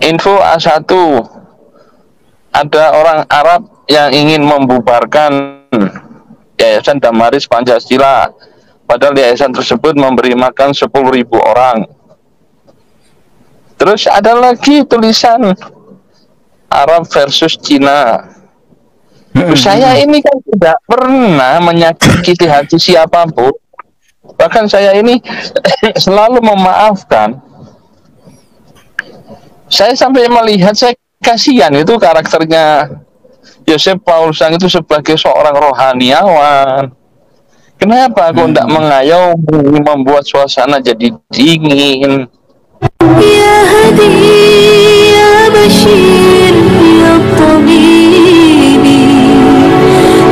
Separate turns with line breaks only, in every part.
info A1, ada orang Arab yang ingin membubarkan Yayasan Damaris Pancasila, padahal yayasan tersebut memberi makan 10.000 orang. Terus ada lagi tulisan Arab versus Cina. Saya ini kan tidak pernah menyakiti hati siapapun, bahkan saya ini selalu memaafkan. Saya sampai melihat, saya kasihan itu karakternya Joseph Paul Sang itu sebagai seorang rohaniawan. Kenapa kok tidak mengayomi, membuat suasana jadi dingin? Ya Hadi, ya Bashir, ya Tabibi,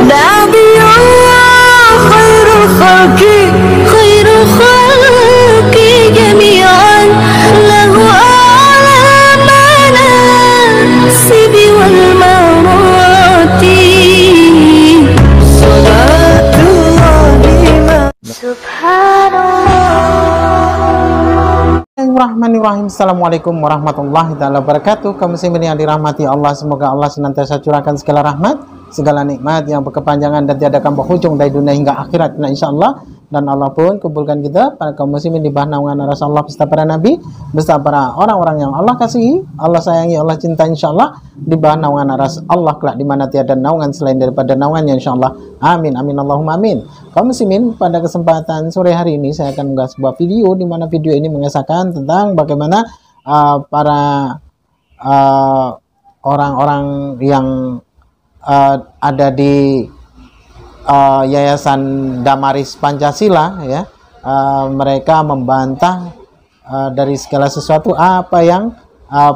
Nabi Allah, khairul khalqi, khairul khalqi jami'an, lahu a'lamana, sibi wal marati, salatullahi subhanallah.
Bismillahirrahmanirrahim. Assalamualaikum warahmatullahi wabarakatuh. Kaum muslimin yang dirahmati Allah, semoga Allah senantiasa curahkan segala rahmat, segala nikmat yang berkepanjangan dan tiada akan berhujung dari dunia hingga akhirat, insyaallah. Dan Allah pun kumpulkan kita para kaum muslimin di bawah naungan Rasulullah beserta para nabi, beserta para orang-orang yang Allah kasihi, Allah sayangi, Allah cinta, insyaallah, di bawah naungan Allah kelak di mana tiada naungan selain daripada naungannya, insyaallah. Amin amin Allahumma amin. Kaum muslimin, pada kesempatan sore hari ini saya akan mengunggah sebuah video di mana video ini mengisahkan tentang bagaimana para orang-orang yang ada di Yayasan Damaris Pancasila, ya, mereka membantah dari segala sesuatu apa yang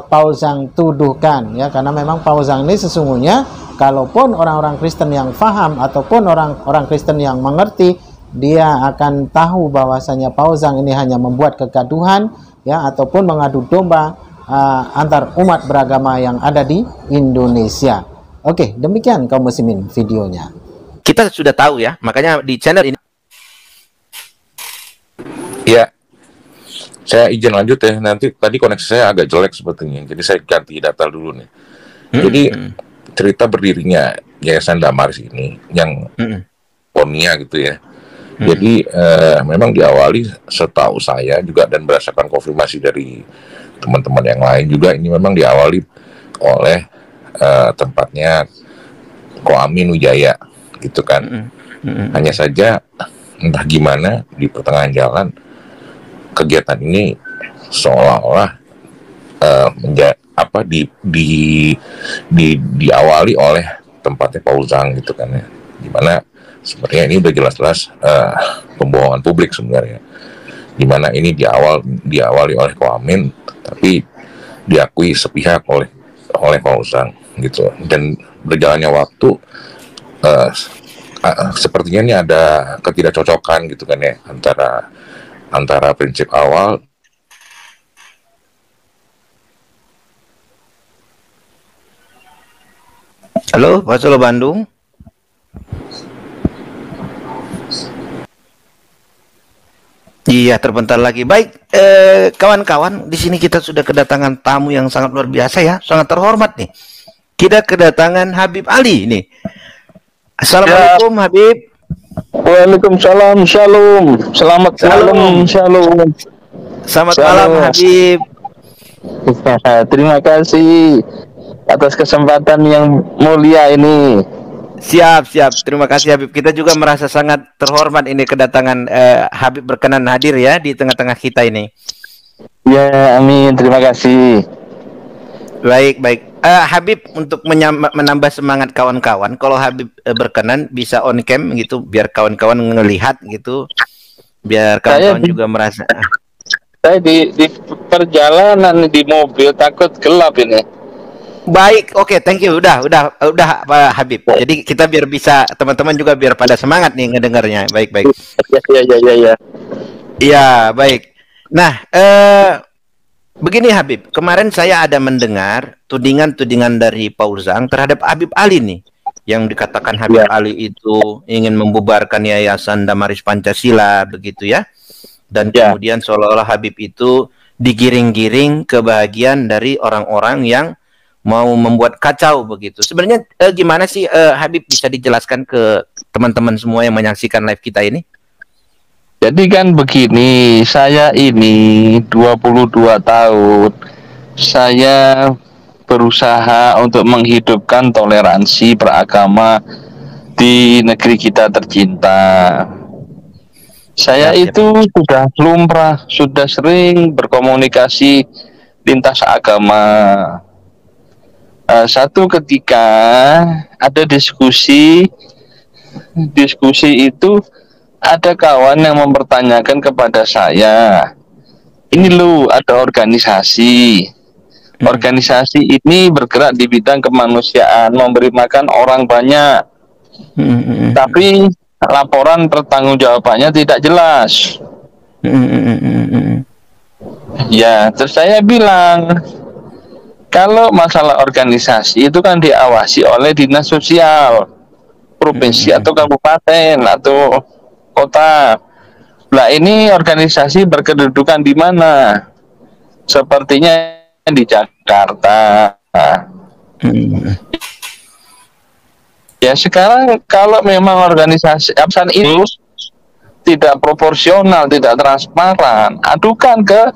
Paul Zhang tuduhkan, ya, karena memang Paul Zhang ini sesungguhnya, kalaupun orang-orang Kristen yang faham ataupun orang-orang Kristen yang mengerti, dia akan tahu bahwasanya Paul Zhang ini hanya membuat kegaduhan, ya, ataupun mengadu domba antar umat beragama yang ada di Indonesia. Oke, demikian kaum muslimin videonya.
Kita sudah tahu, ya, makanya di channel ini.
Ya, saya izin lanjut ya. Nanti tadi koneksi saya agak jelek sepertinya, jadi saya ganti data dulu nih. Jadi cerita berdirinya Yayasan Damaris ini yang Ponia gitu ya. Jadi memang diawali, setahu saya juga dan berdasarkan konfirmasi dari teman-teman yang lain juga, ini memang diawali oleh tempatnya Ko Amin Wijaya gitu kan. Hanya saja entah gimana di pertengahan jalan kegiatan ini seolah-olah diawali oleh tempatnya Paul Zhang gitu kan ya. Dimana sebenarnya ini udah jelas-jelas pembohongan publik sebenarnya. Dimana ini diawali oleh Ko Amin tapi diakui sepihak oleh Paul Zhang gitu. Dan berjalannya waktu sepertinya ini ada ketidakcocokan gitu kan ya antara prinsip awal.
Halo, Pak Solo Bandung. Iya, terbentar lagi. Baik, kawan-kawan, di sini kita sudah kedatangan tamu yang sangat luar biasa, ya, sangat terhormat nih. Kita kedatangan Habib Ali nih. Assalamualaikum, ya. Habib.
Waalaikumsalam, shalom. Selamat malam, shalom.
Selamat malam, Habib.
Terima kasih atas kesempatan yang mulia ini.
Siap. Terima kasih, Habib. Kita juga merasa sangat terhormat ini kedatangan Habib berkenan hadir, ya, di tengah-tengah kita ini.
Ya, amin. Terima kasih.
Baik. Habib, untuk menambah semangat kawan-kawan, kalau Habib berkenan bisa on cam gitu, biar kawan-kawan ngelihat gitu, biar kawan-kawan juga merasa.
Saya di perjalanan di mobil, takut gelap ini.
Baik, oke, thank you. Udah Pak Habib. Jadi kita biar bisa, teman-teman juga biar pada semangat nih ngedengarnya. Baik.
Ya.
Iya, baik. Nah, begini Habib, kemarin saya ada mendengar tudingan-tudingan dari Paul Zhang terhadap Habib Ali nih, yang dikatakan Habib Ali itu ingin membubarkan Yayasan Damaris Pancasila begitu, ya. Dan kemudian seolah-olah Habib itu digiring-giring ke bagian dari orang-orang yang mau membuat kacau begitu. Sebenarnya gimana sih Habib, bisa dijelaskan ke teman-teman semua yang menyaksikan live kita ini?
Jadi kan begini, saya ini 22 tahun. Saya berusaha untuk menghidupkan toleransi beragama di negeri kita tercinta. Saya itu sudah lumrah, sudah sering berkomunikasi lintas agama. Satu ketika ada diskusi itu ada kawan yang mempertanyakan kepada saya, ini lu ada organisasi. Organisasi ini bergerak di bidang kemanusiaan, memberi makan orang banyak. Tapi laporan pertanggungjawabannya tidak jelas. Ya, terus saya bilang, kalau masalah organisasi itu kan diawasi oleh dinas sosial provinsi atau kabupaten atau kota. Nah, ini organisasi berkedudukan di mana? Sepertinya di Jakarta. Ya, sekarang kalau memang organisasi absen itu tidak proporsional, tidak transparan, adukan ke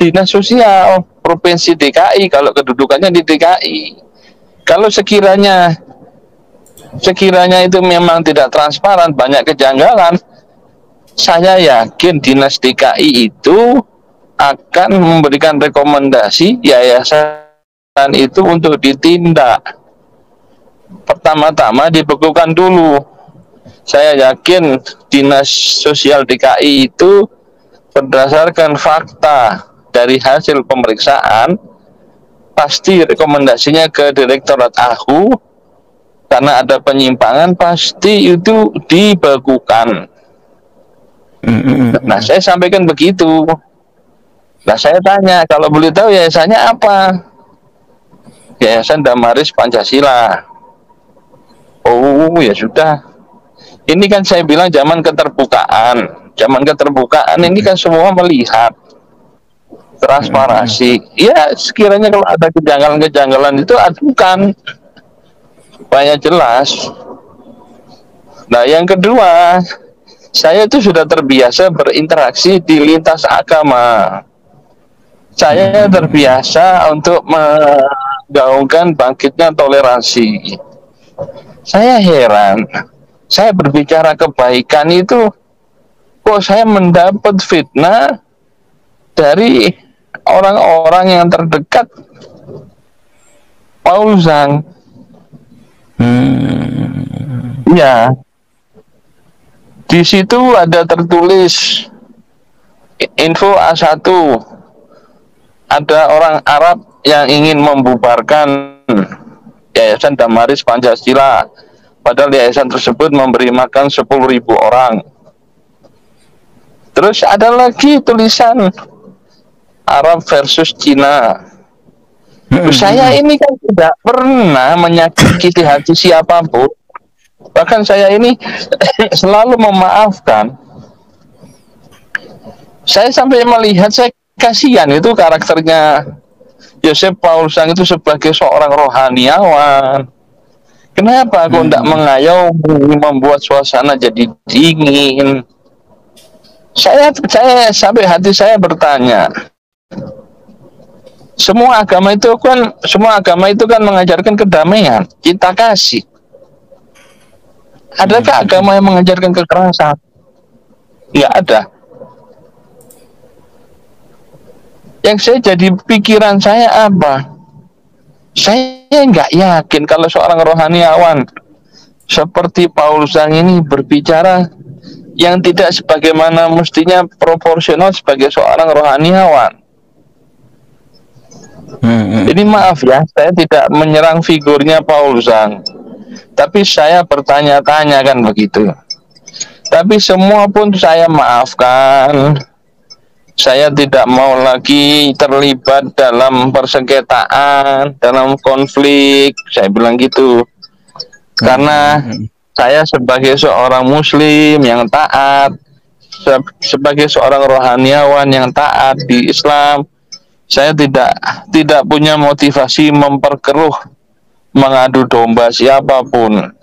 dinas sosial provinsi DKI kalau kedudukannya di DKI. Kalau sekiranya itu memang tidak transparan, banyak kejanggalan, saya yakin dinas DKI itu akan memberikan rekomendasi yayasan itu untuk ditindak. Pertama-tama dibekukan dulu. Saya yakin dinas sosial DKI itu berdasarkan fakta dari hasil pemeriksaan pasti rekomendasinya ke Direktorat AHU, karena ada penyimpangan pasti itu dibekukan. Nah, saya sampaikan begitu. Nah, saya tanya, kalau boleh tahu yayasannya apa? Yayasan Damaris Pancasila. Oh, ya sudah. Ini kan saya bilang zaman keterbukaan. Zaman keterbukaan ini kan semua melihat transparansi. Ya, sekiranya kalau ada kejanggalan-kejanggalan itu adukan supaya jelas. Nah, yang kedua, saya itu sudah terbiasa berinteraksi di lintas agama. Saya terbiasa untuk menggaungkan bangkitnya toleransi. Saya heran, saya berbicara kebaikan itu, kok saya mendapat fitnah dari orang-orang yang terdekat Paul Zhang. Ya, di situ ada tertulis info A1, ada orang Arab yang ingin membubarkan Yayasan Damaris Pancasila, padahal yayasan tersebut memberi makan 10.000 orang. Terus ada lagi tulisan Arab versus Cina. Saya ini kan tidak pernah menyakiti hati siapapun. Bahkan saya ini selalu memaafkan. Saya sampai melihat, saya kasihan itu karakternya Joseph Paul Zhang itu sebagai seorang rohaniawan. Kenapa kok tidak mengayomi, membuat suasana jadi dingin? Saya sampai hati saya bertanya, semua agama itu kan mengajarkan kedamaian, cinta kasih. Adakah agama yang mengajarkan kekerasan? Nggak ada. Yang saya jadi pikiran saya apa? Saya nggak yakin kalau seorang rohaniawan seperti Paul Zhang ini berbicara yang tidak sebagaimana mestinya proporsional sebagai seorang rohaniawan. Ini maaf ya, saya tidak menyerang figurnya Paul Zhang, tapi saya bertanya-tanya kan begitu. Tapi semua pun saya maafkan. Saya tidak mau lagi terlibat dalam persengketaan, dalam konflik, saya bilang gitu. Karena saya sebagai seorang muslim yang taat, sebagai seorang rohaniawan yang taat di Islam, saya tidak punya motivasi memperkeruh, mengadu domba siapapun.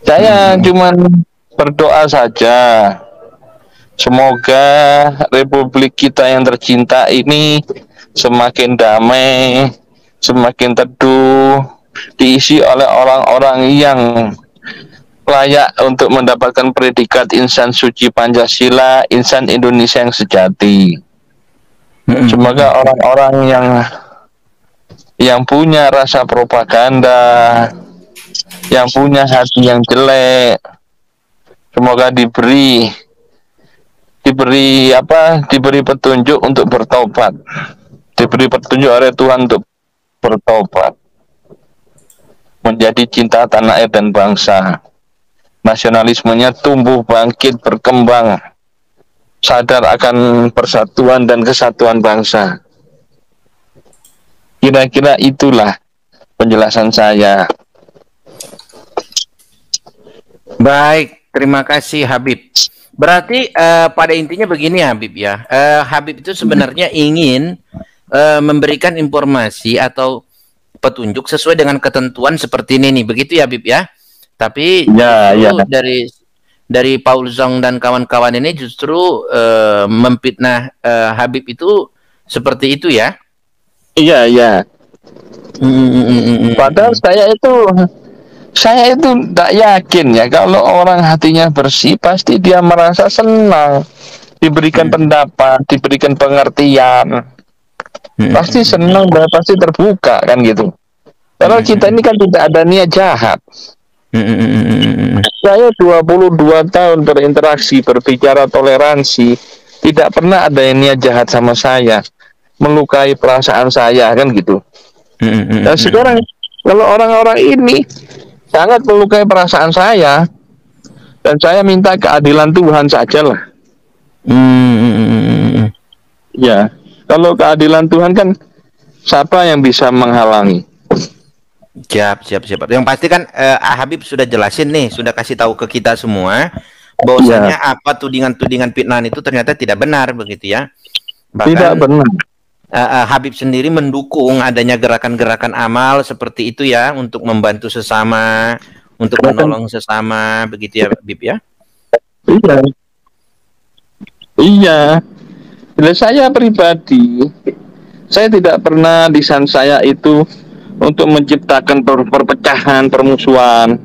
Saya cuman berdoa saja, semoga Republik kita yang tercinta ini semakin damai, semakin teduh, diisi oleh orang-orang yang layak untuk mendapatkan predikat insan suci Pancasila, insan Indonesia yang sejati. Semoga orang-orang yang punya rasa propaganda, yang punya hati yang jelek, semoga diberi petunjuk untuk bertobat, diberi petunjuk oleh Tuhan untuk bertobat, menjadi cinta tanah air dan bangsa. Nasionalismenya tumbuh bangkit berkembang, sadar akan persatuan dan kesatuan bangsa. Kira-kira itulah penjelasan saya.
Baik, terima kasih Habib. Berarti pada intinya begini Habib ya. Habib itu sebenarnya ingin memberikan informasi atau petunjuk sesuai dengan ketentuan seperti ini nih. Begitu ya Habib ya. Tapi justru dari Paul Zong dan kawan-kawan ini justru memfitnah Habib itu seperti itu ya.
Iya. Padahal saya itu tidak yakin ya, kalau orang hatinya bersih pasti dia merasa senang diberikan pendapat, diberikan pengertian, pasti senang dan pasti terbuka kan gitu. Karena kita ini kan tidak ada niat jahat. Saya 22 tahun berinteraksi, berbicara toleransi, tidak pernah ada yang niat jahat sama saya, melukai perasaan saya kan gitu. Dan sekarang kalau orang-orang ini sangat melukai perasaan saya, dan saya minta keadilan Tuhan sajalah. Ya, kalau keadilan Tuhan kan siapa yang bisa menghalangi?
Siap. Yang pasti kan Habib sudah jelasin nih, sudah kasih tahu ke kita semua bahwasanya apa tudingan-tudingan fitnah itu ternyata tidak benar begitu ya. Bahkan,
tidak benar.
Habib sendiri mendukung adanya gerakan-gerakan amal seperti itu ya, untuk membantu sesama, untuk menolong sesama begitu ya Habib ya.
Iya. Saya pribadi, saya tidak pernah lisan saya itu untuk menciptakan perpecahan, permusuhan.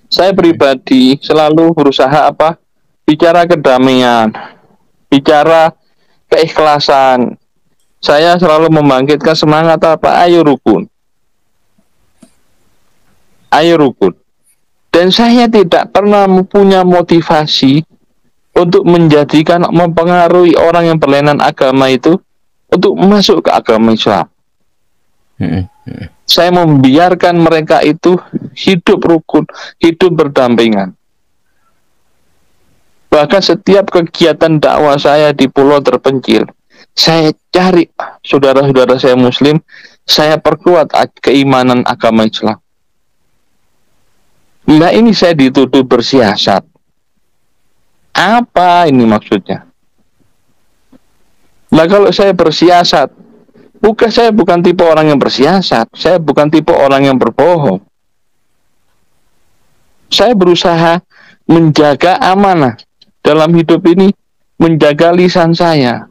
Saya pribadi selalu berusaha bicara kedamaian, bicara keikhlasan. Saya selalu membangkitkan semangat ayo rukun. Dan saya tidak pernah punya motivasi untuk mempengaruhi orang yang berlainan agama itu untuk masuk ke agama Islam. Saya membiarkan mereka itu hidup rukun, hidup berdampingan. Bahkan setiap kegiatan dakwah saya di pulau terpencil, saya cari saudara-saudara saya Muslim, saya perkuat keimanan agama Islam. Nah, ini saya dituduh bersiasat. Apa ini maksudnya? Nah, kalau saya bersiasat, saya bukan tipe orang yang bersiasat, saya bukan tipe orang yang berbohong. Saya berusaha menjaga amanah dalam hidup ini, menjaga lisan saya.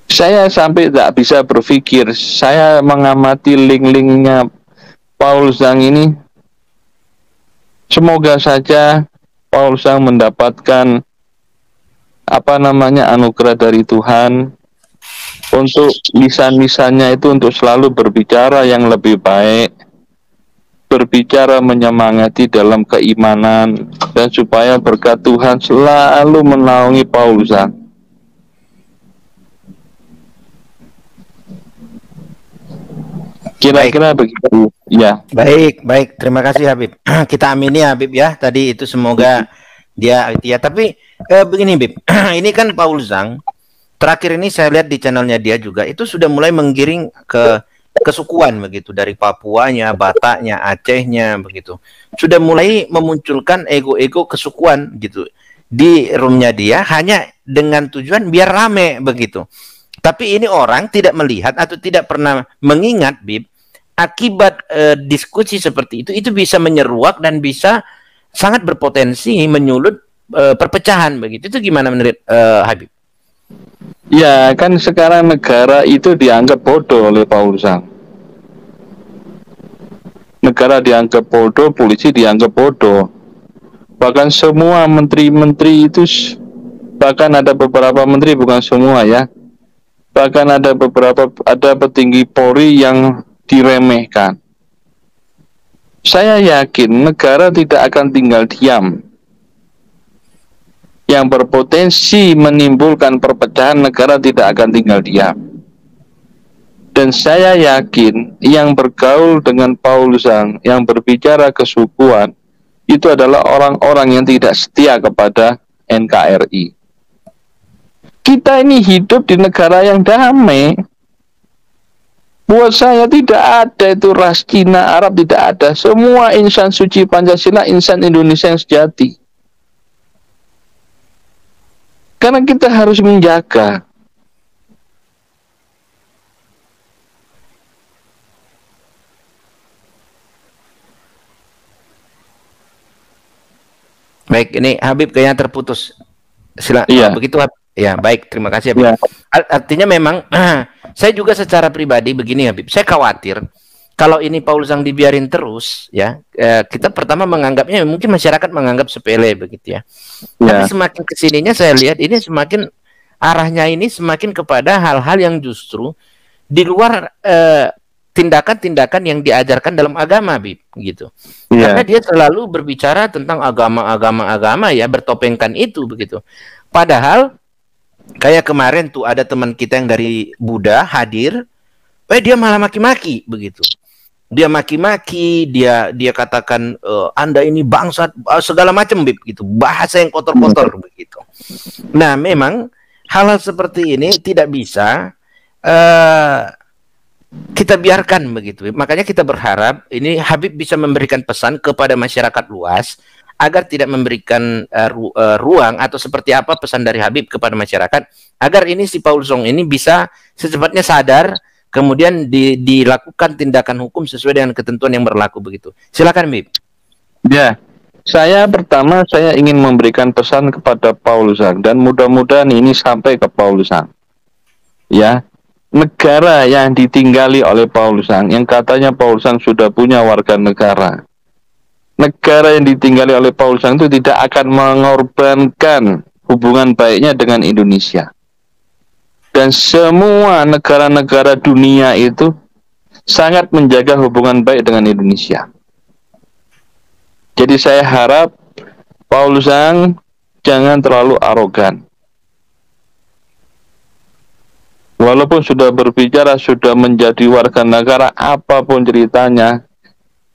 Saya sampai tidak bisa berpikir, saya mengamati link-linknya Paul Zhang ini. Semoga saja Paul Zhang mendapatkan anugerah dari Tuhan untuk lisan-lisannya itu untuk selalu berbicara yang lebih baik, berbicara menyemangati dalam keimanan, dan supaya berkat Tuhan selalu menaungi Paul Zhang. Kira-kira begitu ya.
Baik, terima kasih Habib. Kita amini Habib ya, tadi itu semoga dia ya. Tapi begini Habib, ini kan Paul Zhang terakhir ini saya lihat di channelnya dia juga itu sudah mulai menggiring ke kesukuan begitu, dari Papuanya, Bataknya, Acehnya begitu. Sudah mulai memunculkan ego-ego kesukuan gitu di roomnya dia, hanya dengan tujuan biar rame begitu. Tapi ini orang tidak melihat atau tidak pernah mengingat, Bib, akibat diskusi seperti itu bisa menyeruak dan bisa sangat berpotensi menyulut perpecahan begitu. Itu gimana menurut Habib?
Ya, kan sekarang negara itu dianggap bodoh oleh Paul Sang. Negara dianggap bodoh, polisi dianggap bodoh. Bahkan semua menteri-menteri itu, bahkan ada beberapa menteri, bukan semua ya, bahkan ada petinggi Polri yang diremehkan. Saya yakin negara tidak akan tinggal diam. Yang berpotensi menimbulkan perpecahan, negara tidak akan tinggal diam. Dan saya yakin yang bergaul dengan Paul Sang, yang berbicara kesukuan, itu adalah orang-orang yang tidak setia kepada NKRI. Kita ini hidup di negara yang damai. Buat saya tidak ada itu ras Cina, Arab, tidak ada. Semua insan suci Pancasila, insan Indonesia yang sejati. Karena kita harus menjaga.
Baik, ini Habib kayaknya terputus.
Iya.
Begitu, ya, baik, terima kasih Habib.
Ya.
Artinya memang saya juga secara pribadi begini Habib, saya khawatir kalau ini Paul Sang dibiarin terus ya, kita pertama menganggapnya mungkin masyarakat menganggap sepele begitu ya. Tapi semakin kesininya saya lihat ini semakin arahnya ini semakin kepada hal-hal yang justru di luar tindakan-tindakan yang diajarkan dalam agama, Bib, gitu. Karena dia selalu berbicara tentang agama ya, bertopengkan itu begitu. Padahal kayak kemarin tuh ada teman kita yang dari Buddha hadir, dia malah maki-maki begitu. Dia maki-maki, dia katakan Anda ini bangsat, segala macam, Bib, gitu. Bahasa yang kotor-kotor begitu. Nah, memang hal-hal seperti ini tidak bisa kita biarkan begitu. Makanya kita berharap ini Habib bisa memberikan pesan kepada masyarakat luas agar tidak memberikan ruang, atau seperti apa pesan dari Habib kepada masyarakat agar ini si Paul Sang ini bisa secepatnya sadar, kemudian dilakukan tindakan hukum sesuai dengan ketentuan yang berlaku begitu. Silakan, Habib.
Ya, saya ingin memberikan pesan kepada Paul Sang, dan mudah-mudahan ini sampai ke Paul Sang. Ya, negara yang ditinggali oleh Paul Sang, yang katanya Paul Sang sudah punya warga negara. Negara yang ditinggali oleh Paul Sang itu tidak akan mengorbankan hubungan baiknya dengan Indonesia. Dan semua negara-negara dunia itu sangat menjaga hubungan baik dengan Indonesia. Jadi saya harap Paul Sang jangan terlalu arogan. Walaupun sudah berbicara, sudah menjadi warga negara, apapun ceritanya,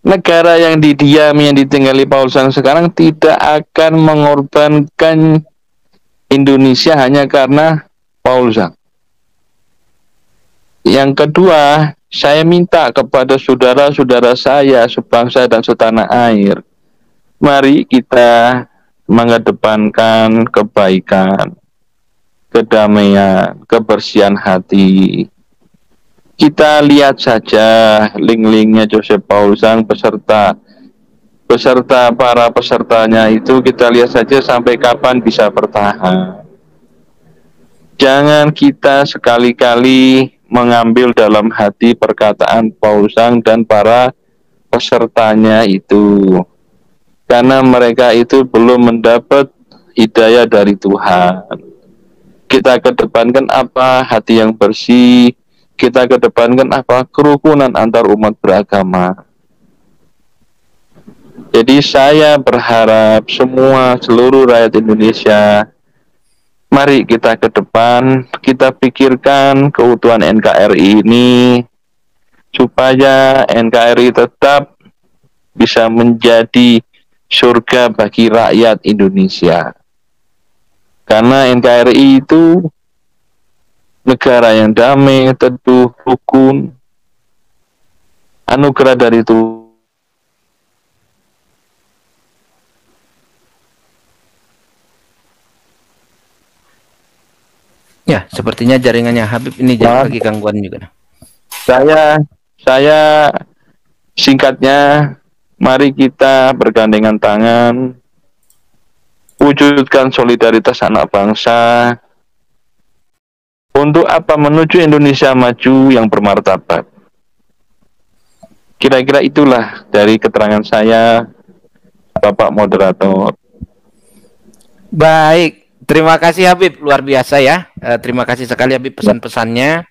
negara yang didiami, yang ditinggali Paul Sang sekarang tidak akan mengorbankan Indonesia hanya karena Paul Sang. Yang kedua, saya minta kepada saudara-saudara saya sebangsa dan setanah air, mari kita mengedepankan kebaikan, kedamaian, kebersihan hati. Kita lihat saja link-linknya Joseph Paul Sang beserta para pesertanya itu, kita lihat saja sampai kapan bisa bertahan. Jangan kita sekali-kali mengambil dalam hati perkataan Paul Sang dan para pesertanya itu, karena mereka itu belum mendapat hidayah dari Tuhan. Kita kedepankan apa? Hati yang bersih. Kita kedepankan apa? Kerukunan antar umat beragama. Jadi saya berharap seluruh rakyat Indonesia, mari kita ke depan, kita pikirkan keutuhan NKRI ini, supaya NKRI tetap bisa menjadi surga bagi rakyat Indonesia. Karena NKRI itu negara yang damai, teduh, rukun, anugerah dari Tuhan.
Ya, sepertinya jaringannya Habib ini lagi gangguan juga.
Saya singkatnya, mari kita bergandengan tangan, wujudkan solidaritas anak bangsa untuk apa? Menuju Indonesia maju yang bermartabat. Kira-kira itulah dari keterangan saya, Bapak Moderator.
Baik, terima kasih Habib, luar biasa ya. Terima kasih sekali Habib pesan-pesannya.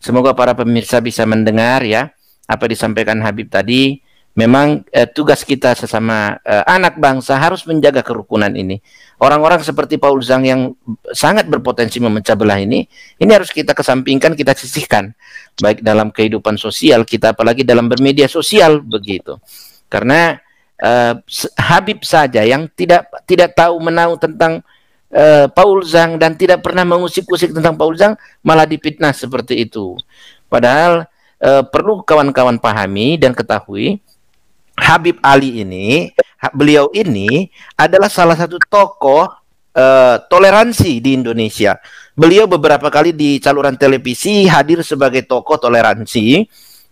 Semoga para pemirsa bisa mendengar ya apa disampaikan Habib tadi. Memang tugas kita sesama anak bangsa harus menjaga kerukunan ini. Orang-orang seperti Paul Zhang yang sangat berpotensi memecah belah ini harus kita kesampingkan, kita sisihkan. Baik dalam kehidupan sosial kita, apalagi dalam bermedia sosial begitu. Karena Habib saja yang tidak tahu menahu tentang Paul Zhang dan tidak pernah mengusik-usik tentang Paul Zhang malah dipitnah seperti itu. Padahal perlu kawan-kawan pahami dan ketahui, Habib Ali ini, beliau ini adalah salah satu tokoh toleransi di Indonesia. Beliau beberapa kali di saluran televisi hadir sebagai tokoh toleransi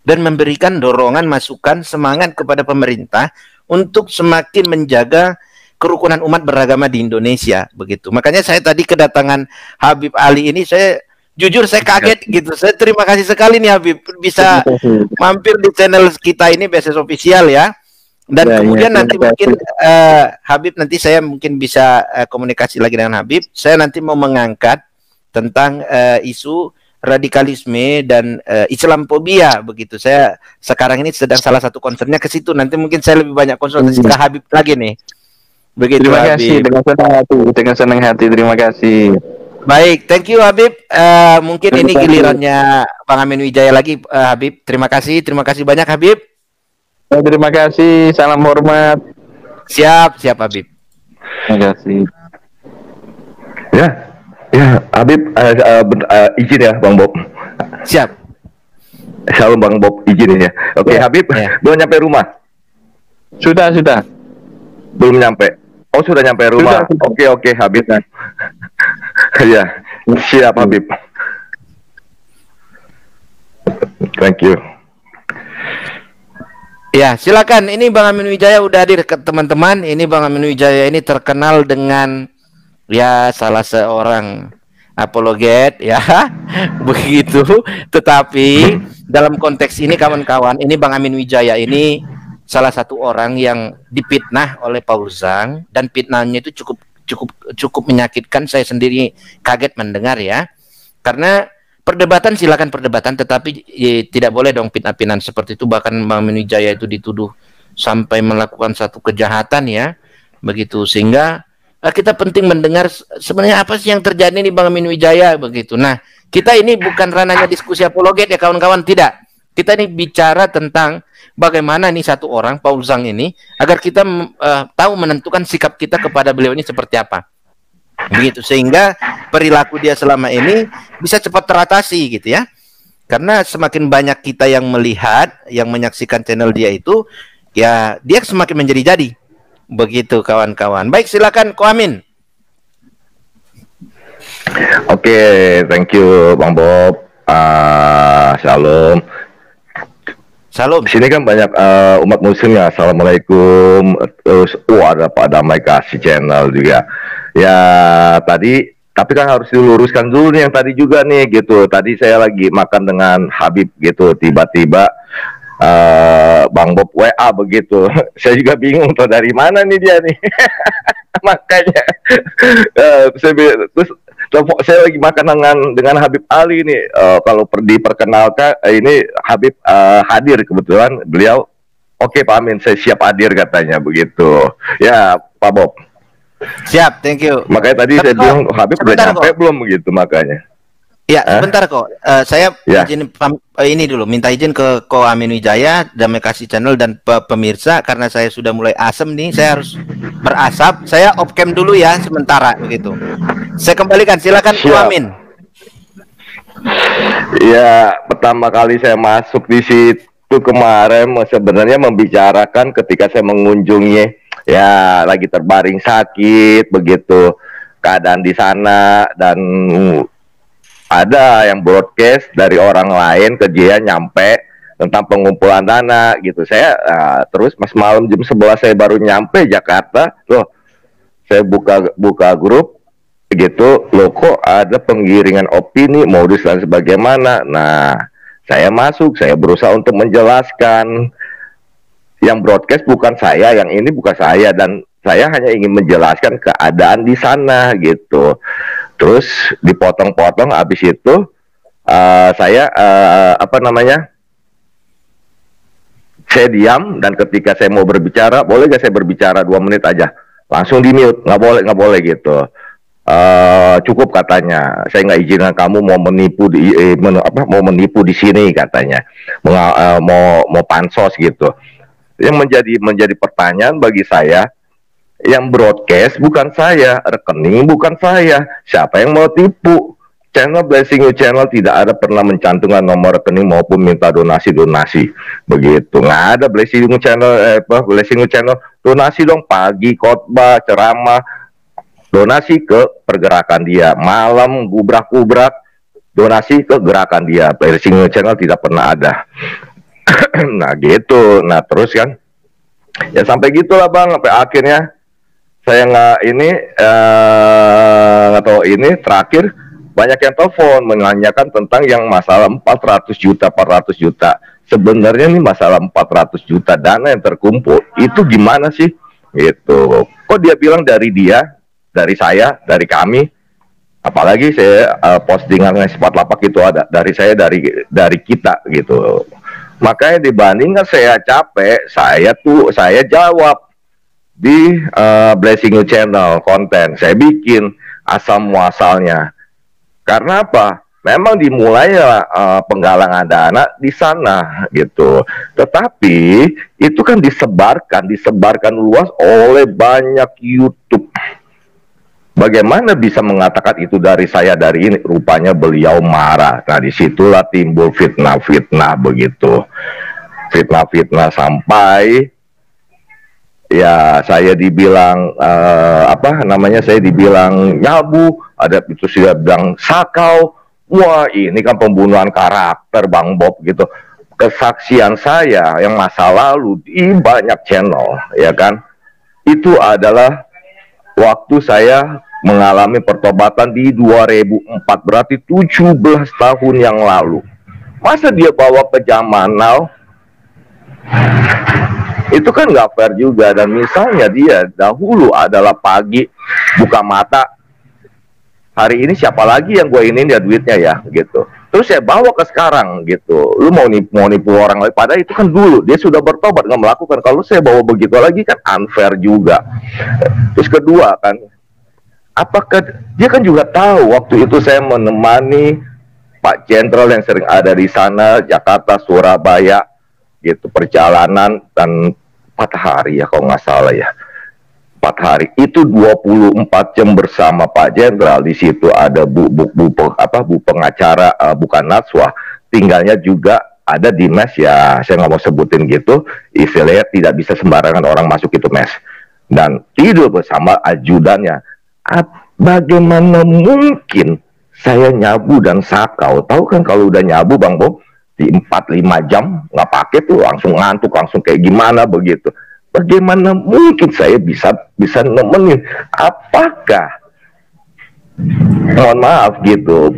dan memberikan dorongan, masukan, semangat kepada pemerintah untuk semakin menjaga kerukunan umat beragama di Indonesia begitu. Makanya saya tadi kedatangan Habib Ali ini, saya jujur saya kaget gitu. Saya terima kasih sekali nih Habib bisa mampir di channel kita ini BSS Official ya. Dan kemudian nanti mungkin Habib, nanti saya mungkin bisa komunikasi lagi dengan Habib. Saya nanti mau mengangkat tentang isu radikalisme dan Islamfobia begitu. Saya sekarang ini sedang salah satu concernnya ke situ. Nanti mungkin saya lebih banyak konsultasi ke Habib lagi nih. Begitu. Terima kasih,
dengan senang hati, dengan senang hati. Terima kasih.
Baik, thank you Habib. Mungkin ini gilirannya Bang Amin Wijaya lagi, Habib. Terima kasih banyak Habib.
Terima kasih, salam hormat.
Siap Habib.
Terima kasih.
Ya, Habib, izin ya Bang Bob.
Siap.
Shalom Bang Bob, izin ya. Oke, Habib, belum nyampe rumah?
Sudah.
Belum nyampe. Oh, sudah nyampe rumah. Oke, Habib. Ya, siap Habib. Thank you.
Ya, silakan. Ini Bang Amin Wijaya udah hadir ke teman-teman. Ini Bang Amin Wijaya ini terkenal dengan ya salah seorang apologet ya begitu. Tetapi dalam konteks ini kawan-kawan, ini Bang Amin Wijaya ini salah satu orang yang dipitnah oleh Paul Zhang, dan fitnahnya itu cukup menyakitkan. Saya sendiri kaget mendengar ya. Karena perdebatan silakan perdebatan, tetapi tidak boleh dong fitnah-fitnah seperti itu. Bahkan Bang Amin Wijaya itu dituduh sampai melakukan satu kejahatan ya. Begitu, sehingga kita penting mendengar sebenarnya apa sih yang terjadi nih Bang Amin Wijaya begitu. Nah, kita ini bukan ranahnya diskusi apologet ya kawan-kawan, tidak. Kita ini bicara tentang bagaimana nih satu orang Paul Zhang ini agar kita tahu menentukan sikap kita kepada beliau ini seperti apa. Begitu, sehingga perilaku dia selama ini bisa cepat teratasi gitu ya. Karena semakin banyak kita yang melihat, yang menyaksikan channel dia itu, ya dia semakin menjadi-jadi. Begitu kawan-kawan. Baik, silakan Ko Amin.
Oke, thank you Bang Bob. Shalom.
Salam.
Di sini kan banyak umat muslim ya. Assalamualaikum. Terus ada Pak Damai Kasih channel juga. Ya tapi kan harus diluruskan dulu nih yang tadi juga nih gitu. Tadi saya lagi makan dengan Habib gitu, tiba-tiba Bang Bob WA begitu. Saya juga bingung tuh dari mana nih dia nih. Makanya terus saya lagi makan dengan Habib Ali nih. Kalau diperkenalkan ini Habib hadir kebetulan, beliau oke Pak Amin, saya siap hadir katanya begitu. Ya Pak Bob.
Siap, thank you.
Makanya tadi saya bilang Habib udah nyampe belum begitu makanya.
Ya, sebentar kok. Saya izin ini dulu, minta izin ke Ko Amin Wijaya, Damai Kasih Channel dan pemirsa, karena saya sudah mulai asem nih, saya harus berasap. Saya off cam dulu ya sementara begitu. Saya kembalikan, silakan Ko Amin.
Ya, pertama kali saya masuk di situ itu kemarin sebenarnya membicarakan ketika saya mengunjungi, ya lagi terbaring sakit begitu keadaan di sana, dan ada yang broadcast dari orang lain ke dia nyampe tentang pengumpulan dana gitu. Saya terus mas malam jam 11 saya baru nyampe Jakarta, loh saya buka grup gitu, loh kok ada penggiringan opini, modus dan sebagaimana. Nah, saya masuk, saya berusaha untuk menjelaskan yang broadcast bukan saya, yang ini bukan saya, dan saya hanya ingin menjelaskan keadaan di sana gitu. Terus dipotong-potong, habis itu saya saya diam, dan ketika saya mau berbicara, boleh gak saya berbicara 2 menit aja, langsung di mute, nggak boleh gitu. Cukup katanya, saya nggak izinkan kamu mau menipu mau menipu di sini katanya, mau pansos gitu. Yang menjadi pertanyaan bagi saya, yang broadcast bukan saya, rekening bukan saya, siapa yang mau tipu? Channel Blessing You Channel tidak ada pernah mencantumkan nomor rekening maupun minta donasi begitu. Nggak ada Blessing You Channel, Blessing You Channel donasi dong, pagi khotbah ceramah donasi ke pergerakan dia, malam gubrak donasi ke gerakan dia. Blessing You Channel tidak pernah ada. Nah gitu, nah terus kan ya sampai gitulah bang, sampai akhirnya saya nggak terakhir banyak yang telepon menanyakan tentang yang masalah 400 juta. Sebenarnya ini masalah 400 juta dana yang terkumpul itu gimana sih gitu. Kok dia bilang dari saya, dari kami, apalagi saya postingan Sifat Lapak itu ada dari saya, dari kita gitu. Makanya dibandingkan saya capek, saya jawab di Blessing You Channel konten, saya bikin asal muasalnya. Karena apa? Memang dimulai penggalangan dana di sana gitu. Tetapi itu kan disebarkan luas oleh banyak YouTube. Bagaimana bisa mengatakan itu dari saya, dari ini? Rupanya beliau marah. Nah disitulah timbul fitnah begitu. Fitnah sampai ya saya dibilang saya dibilang nyabu, ada itu sudah bilang sakau. Wah ini kan pembunuhan karakter Bang Bob gitu. Kesaksian saya yang masa lalu di banyak channel ya kan, itu adalah waktu saya mengalami pertobatan di 2004, berarti 17 tahun yang lalu. Masa dia bawa ke zaman now? Itu kan nggak fair juga. Dan misalnya dia dahulu adalah pagi buka mata, hari ini siapa lagi yang gue ini dia duitnya ya gitu, terus saya bawa ke sekarang gitu, lu mau nipu orang lain, padahal itu kan dulu dia sudah bertobat nggak melakukan. Kalau saya bawa begitu lagi kan unfair juga. Terus kedua kan, apakah dia kan juga tahu waktu itu saya menemani Pak Jenderal yang sering ada di sana, Jakarta Surabaya gitu, perjalanan, dan 4 hari ya kalau nggak salah ya, 4 hari itu 24 jam bersama Pak Jenderal. Di situ ada bu pengacara, bukan Natswa, tinggalnya juga ada di mes ya, saya nggak mau sebutin gitu, istilahnya tidak bisa sembarangan orang masuk itu mes, dan tidur bersama ajudannya. Bagaimana mungkin saya nyabu dan sakau? Tahu kan kalau udah nyabu Bang Bob, di 4-5 jam nggak pakai tuh langsung ngantuk, langsung kayak gimana begitu. Bagaimana mungkin saya bisa nemenin? Apakah, mohon maaf gitu,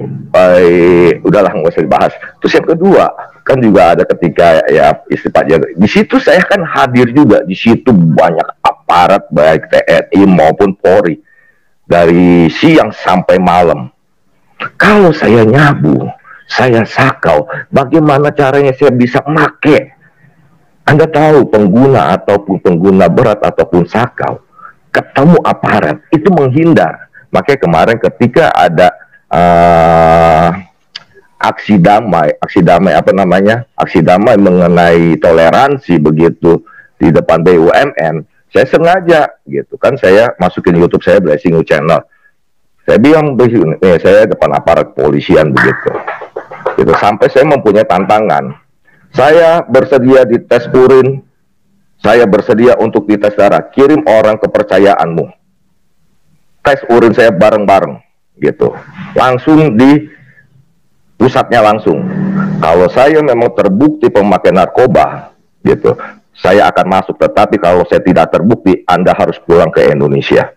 udahlah nggak usah dibahas. Terus yang kedua kan juga ada ketika ya istri Pak Jenderal di situ, saya kan hadir juga di situ, banyak aparat baik TNI maupun Polri dari siang sampai malam. Kalau saya nyabu, saya sakau, bagaimana caranya saya bisa make? Anda tahu pengguna ataupun pengguna berat ataupun sakau ketemu aparat itu menghindar. Makanya kemarin ketika ada aksi damai mengenai toleransi begitu di depan BUMN, saya sengaja gitu kan, saya masukin YouTube saya Blessing You Channel. Saya bilang saya depan aparat polisian begitu. Gitu sampai saya mempunyai tantangan. Saya bersedia dites urin, saya bersedia untuk dites darah. Kirim orang kepercayaanmu. Tes urin saya bareng-bareng, gitu. Langsung di pusatnya langsung. Kalau saya memang terbukti pemakai narkoba, gitu, saya akan masuk. Tetapi kalau saya tidak terbukti, Anda harus pulang ke Indonesia.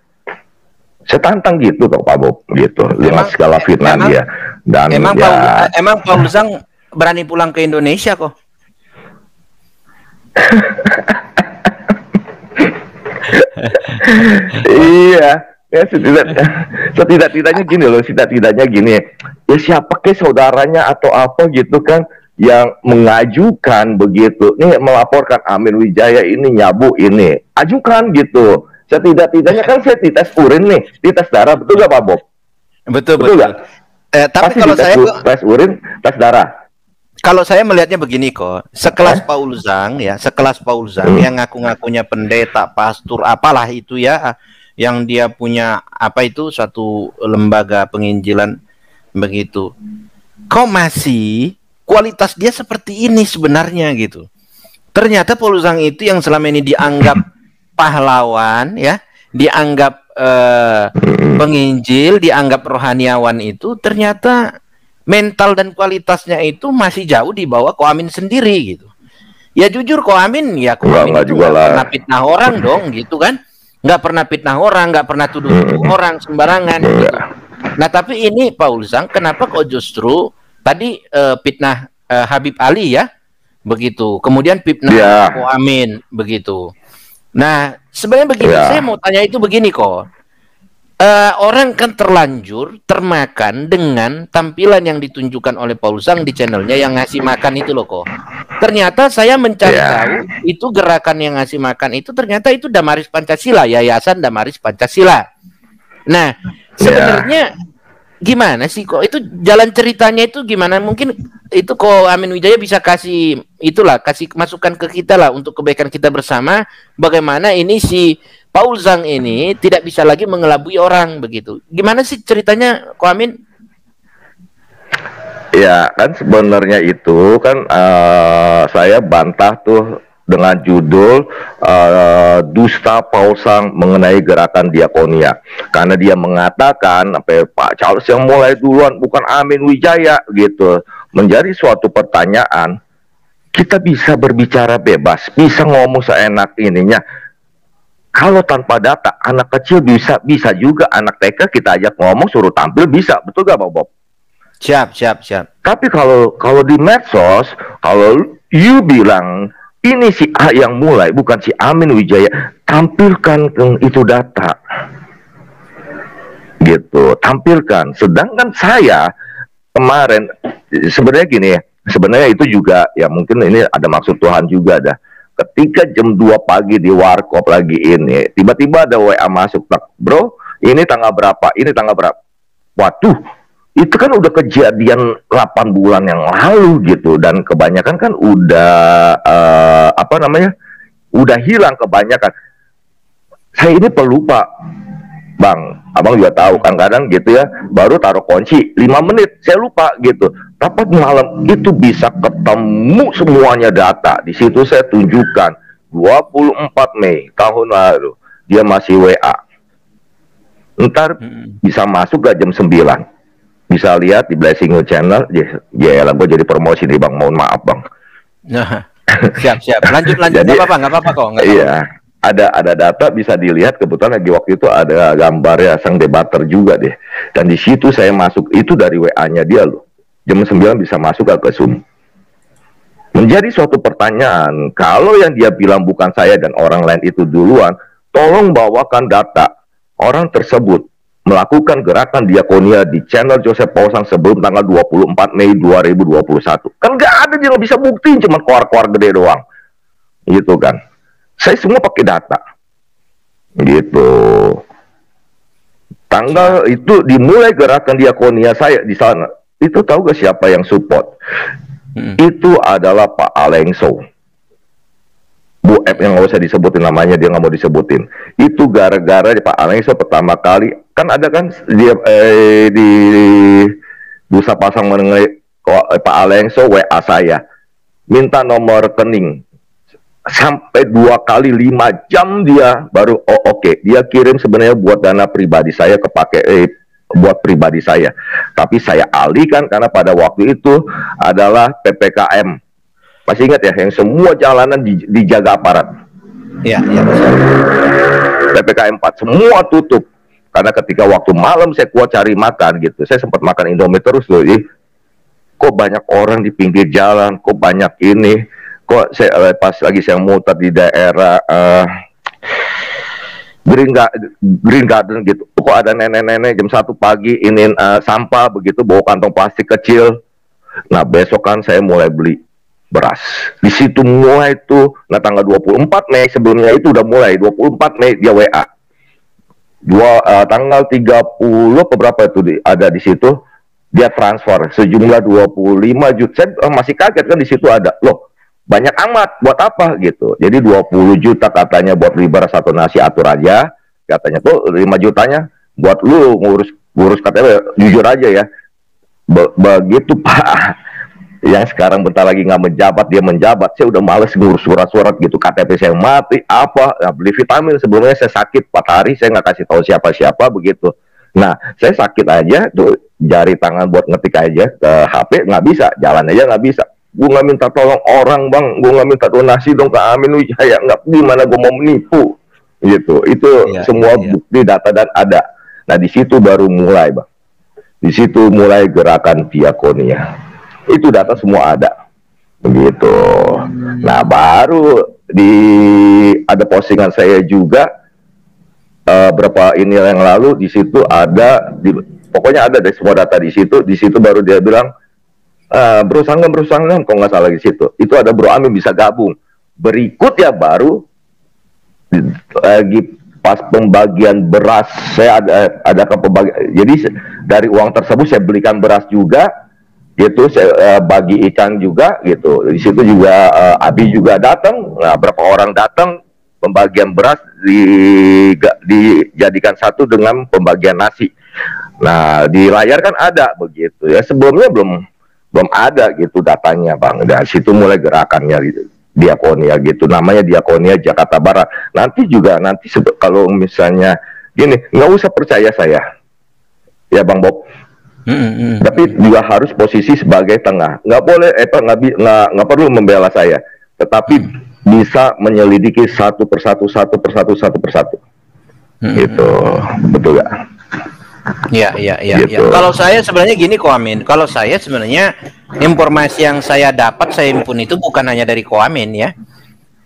Saya tantang gitu kok Pak Bob, gitu. Dengan segala fitnah dia. Dan
emang Paul Zhang berani pulang ke Indonesia kok?
Iya, ya setidak-tidaknya gini loh, setidak-tidaknya gini. Ya siapa ke saudaranya atau apa gitu kan yang mengajukan begitu. Nih melaporkan Amin Wijaya ini nyabu ini. Ajukan gitu. Setidak-tidaknya kan saya dites urin nih, dites darah, betul gak Pak Bob?
Betul. Tapi
pasti
kalau saya
tes urin, tes darah.
Kalau saya melihatnya begini kok, sekelas Paul Zhang yang ngaku-ngakunya pendeta, pastor, apalah itu ya, yang dia punya apa itu satu lembaga penginjilan begitu. Kok masih kualitas dia seperti ini sebenarnya gitu. Ternyata Paul Zhang itu yang selama ini dianggap pahlawan ya, dianggap penginjil, dianggap rohaniawan itu ternyata mental dan kualitasnya itu masih jauh di bawah Ko Amin sendiri gitu. Ya jujur Ko Amin itu nggak pernah fitnah orang dong gitu kan. Nggak pernah fitnah orang, nggak pernah tuduh-tuduh orang sembarangan gitu. Nah tapi ini Paul Zhang kenapa kok justru tadi fitnah Habib Ali ya begitu. Kemudian fitnah Ko Amin begitu. Nah sebenarnya begini, saya mau tanya itu begini kok. Orang kan terlanjur termakan dengan tampilan yang ditunjukkan oleh Paul Zhang di channelnya yang ngasih makan itu loh kok. Ternyata saya mencari tahu itu gerakan yang ngasih makan itu ternyata itu Damaris Pancasila, Yayasan Damaris Pancasila. Nah sebenarnya gimana sih kok itu jalan ceritanya itu gimana? Mungkin itu kok Amin Wijaya bisa kasih masukan ke kita lah untuk kebaikan kita bersama. Bagaimana ini si Paul Zhang ini tidak bisa lagi mengelabui orang begitu. Gimana sih ceritanya, Ko Amin?
Ya kan sebenarnya itu kan saya bantah tuh dengan judul dusta Paul Zhang mengenai gerakan diakonia. Karena dia mengatakan Pak Charles yang mulai duluan bukan Amin Wijaya gitu. Menjadi suatu pertanyaan, kita bisa berbicara bebas, bisa ngomong seenak ininya. Kalau tanpa data, anak kecil bisa juga anak TK kita ajak ngomong suruh tampil bisa, betul gak Bang Bob?
Siap.
Tapi kalau di medsos, kalau you bilang ini si A yang mulai, bukan si Amin Wijaya, tampilkan itu data, gitu, tampilkan. Sedangkan saya kemarin sebenarnya gini, sebenarnya itu juga ya mungkin ini ada maksud Tuhan juga dah. Ketika jam 2 pagi di warkop lagi ini, tiba-tiba ada WA masuk, bro, ini tanggal berapa, ini tanggal berapa. Waduh, itu kan udah kejadian 8 bulan yang lalu gitu. Dan kebanyakan kan udah, udah hilang kebanyakan. Saya ini pelupa, Bang, abang juga tahu kan kadang gitu ya, baru taruh kunci 5 menit, saya lupa gitu. Tapi malam itu bisa ketemu semuanya data. Di situ saya tunjukkan 24 Mei tahun lalu dia masih WA. Ntar bisa masuk gak jam 9? Bisa lihat di Blessing You Channel. Ya lah, gue jadi promosi nih Bang, mohon maaf Bang.
Siap. Lanjut. Jadi, nggak apa-apa kok.
Iya. Ada data bisa dilihat, kebetulan lagi waktu itu ada gambarnya sang debater juga deh. Dan di situ saya masuk, itu dari WA-nya dia loh. Jam 9 bisa masuk ke Zoom. Menjadi suatu pertanyaan, kalau yang dia bilang bukan saya dan orang lain itu duluan, tolong bawakan data orang tersebut melakukan gerakan diakonia di channel Joseph Paul Zhang sebelum tanggal 24 Mei 2021. Kan nggak ada dia nggak bisa buktiin, cuma keluar-keluar gede doang. Gitu kan. Saya semua pakai data. Gitu. Tanggal itu dimulai gerakan diakonia saya di sana. Itu tahu gak siapa yang support? Itu adalah Pak Alengso. Bu F yang nggak usah disebutin namanya, dia nggak mau disebutin. Itu gara-gara Pak Alengso pertama kali, kan ada kan dia di Bursa Pasang mengenai Pak Alengso WA saya. minta nomor rekening. Sampai 2 kali 5 jam dia baru oke. Dia kirim sebenarnya buat dana pribadi saya kepake buat pribadi saya. Tapi saya alihkan karena pada waktu itu adalah PPKM. Masih ingat ya, yang semua jalanan dijaga aparat.
Iya, iya.
PPKM 4 semua tutup. Karena ketika waktu malam saya kuat cari makan gitu. Saya sempat makan Indomie terus loh. Kok banyak orang di pinggir jalan, kok banyak ini. Kok saya pas lagi saya muter di daerah Green Garden gitu, kok ada nenek-nenek jam 1 pagi ini sampah begitu bawa kantong plastik kecil. Nah besok kan saya mulai beli beras. Di situ mulai tuh, nah tanggal 24 Mei sebelumnya itu udah mulai 24 Mei dia WA. Tanggal 30 beberapa itu ada di situ dia transfer sejumlah 25 juta. Saya masih kaget kan di situ ada loh. Banyak amat, buat apa gitu. Jadi 20 juta katanya buat beli beras satu nasi atur aja. Katanya tuh 5 jutanya buat lu ngurus katanya jujur aja ya. Begitu Pak. Yang sekarang bentar lagi nggak menjabat, dia menjabat. Saya udah males ngurus surat-surat gitu. KTP saya mati, apa. Nah, beli vitamin sebelumnya saya sakit 4 hari. Saya nggak kasih tahu siapa-siapa begitu. Nah, saya sakit aja tuh jari tangan buat ngetik aja ke HP nggak bisa. Jalan aja nggak bisa. Gue nggak minta tolong orang bang, gue nggak minta donasi dong ke Amin Wijaya, nggak, gimana gue mau menipu gitu. Itu semua bukti data dan ada. Nah di situ baru mulai bang, di situ mulai gerakan diakonia. Itu data semua ada begitu. Nah baru ada postingan saya juga berapa ini yang lalu, di situ ada pokoknya ada deh semua data di situ baru dia bilang Bro Sangam kok nggak salah di situ. Itu ada Bro Amin bisa gabung. Berikut ya baru lagi pas pembagian beras saya ada pembagian. Jadi dari uang tersebut saya belikan beras juga, gitu. Saya bagi ikan juga, gitu. Di situ juga Abi juga datang. Nah, berapa orang datang, pembagian beras dijadikan satu dengan pembagian nasi. Nah di layar kan ada begitu ya. Sebelumnya belum ada gitu datanya bang. Dari situ mulai gerakannya gitu. Diakonia gitu, namanya Diakonia Jakarta Barat. Nanti kalau misalnya gini, nggak usah percaya saya ya bang Bob, tapi juga harus posisi sebagai tengah. Nggak boleh nggak perlu membela saya, tetapi bisa menyelidiki satu persatu gitu. Betul gak?
Iya.
Gitu.
Kalau saya sebenarnya gini Koamin, kalau saya sebenarnya informasi yang saya dapat, saya impun itu bukan hanya dari Koamin ya.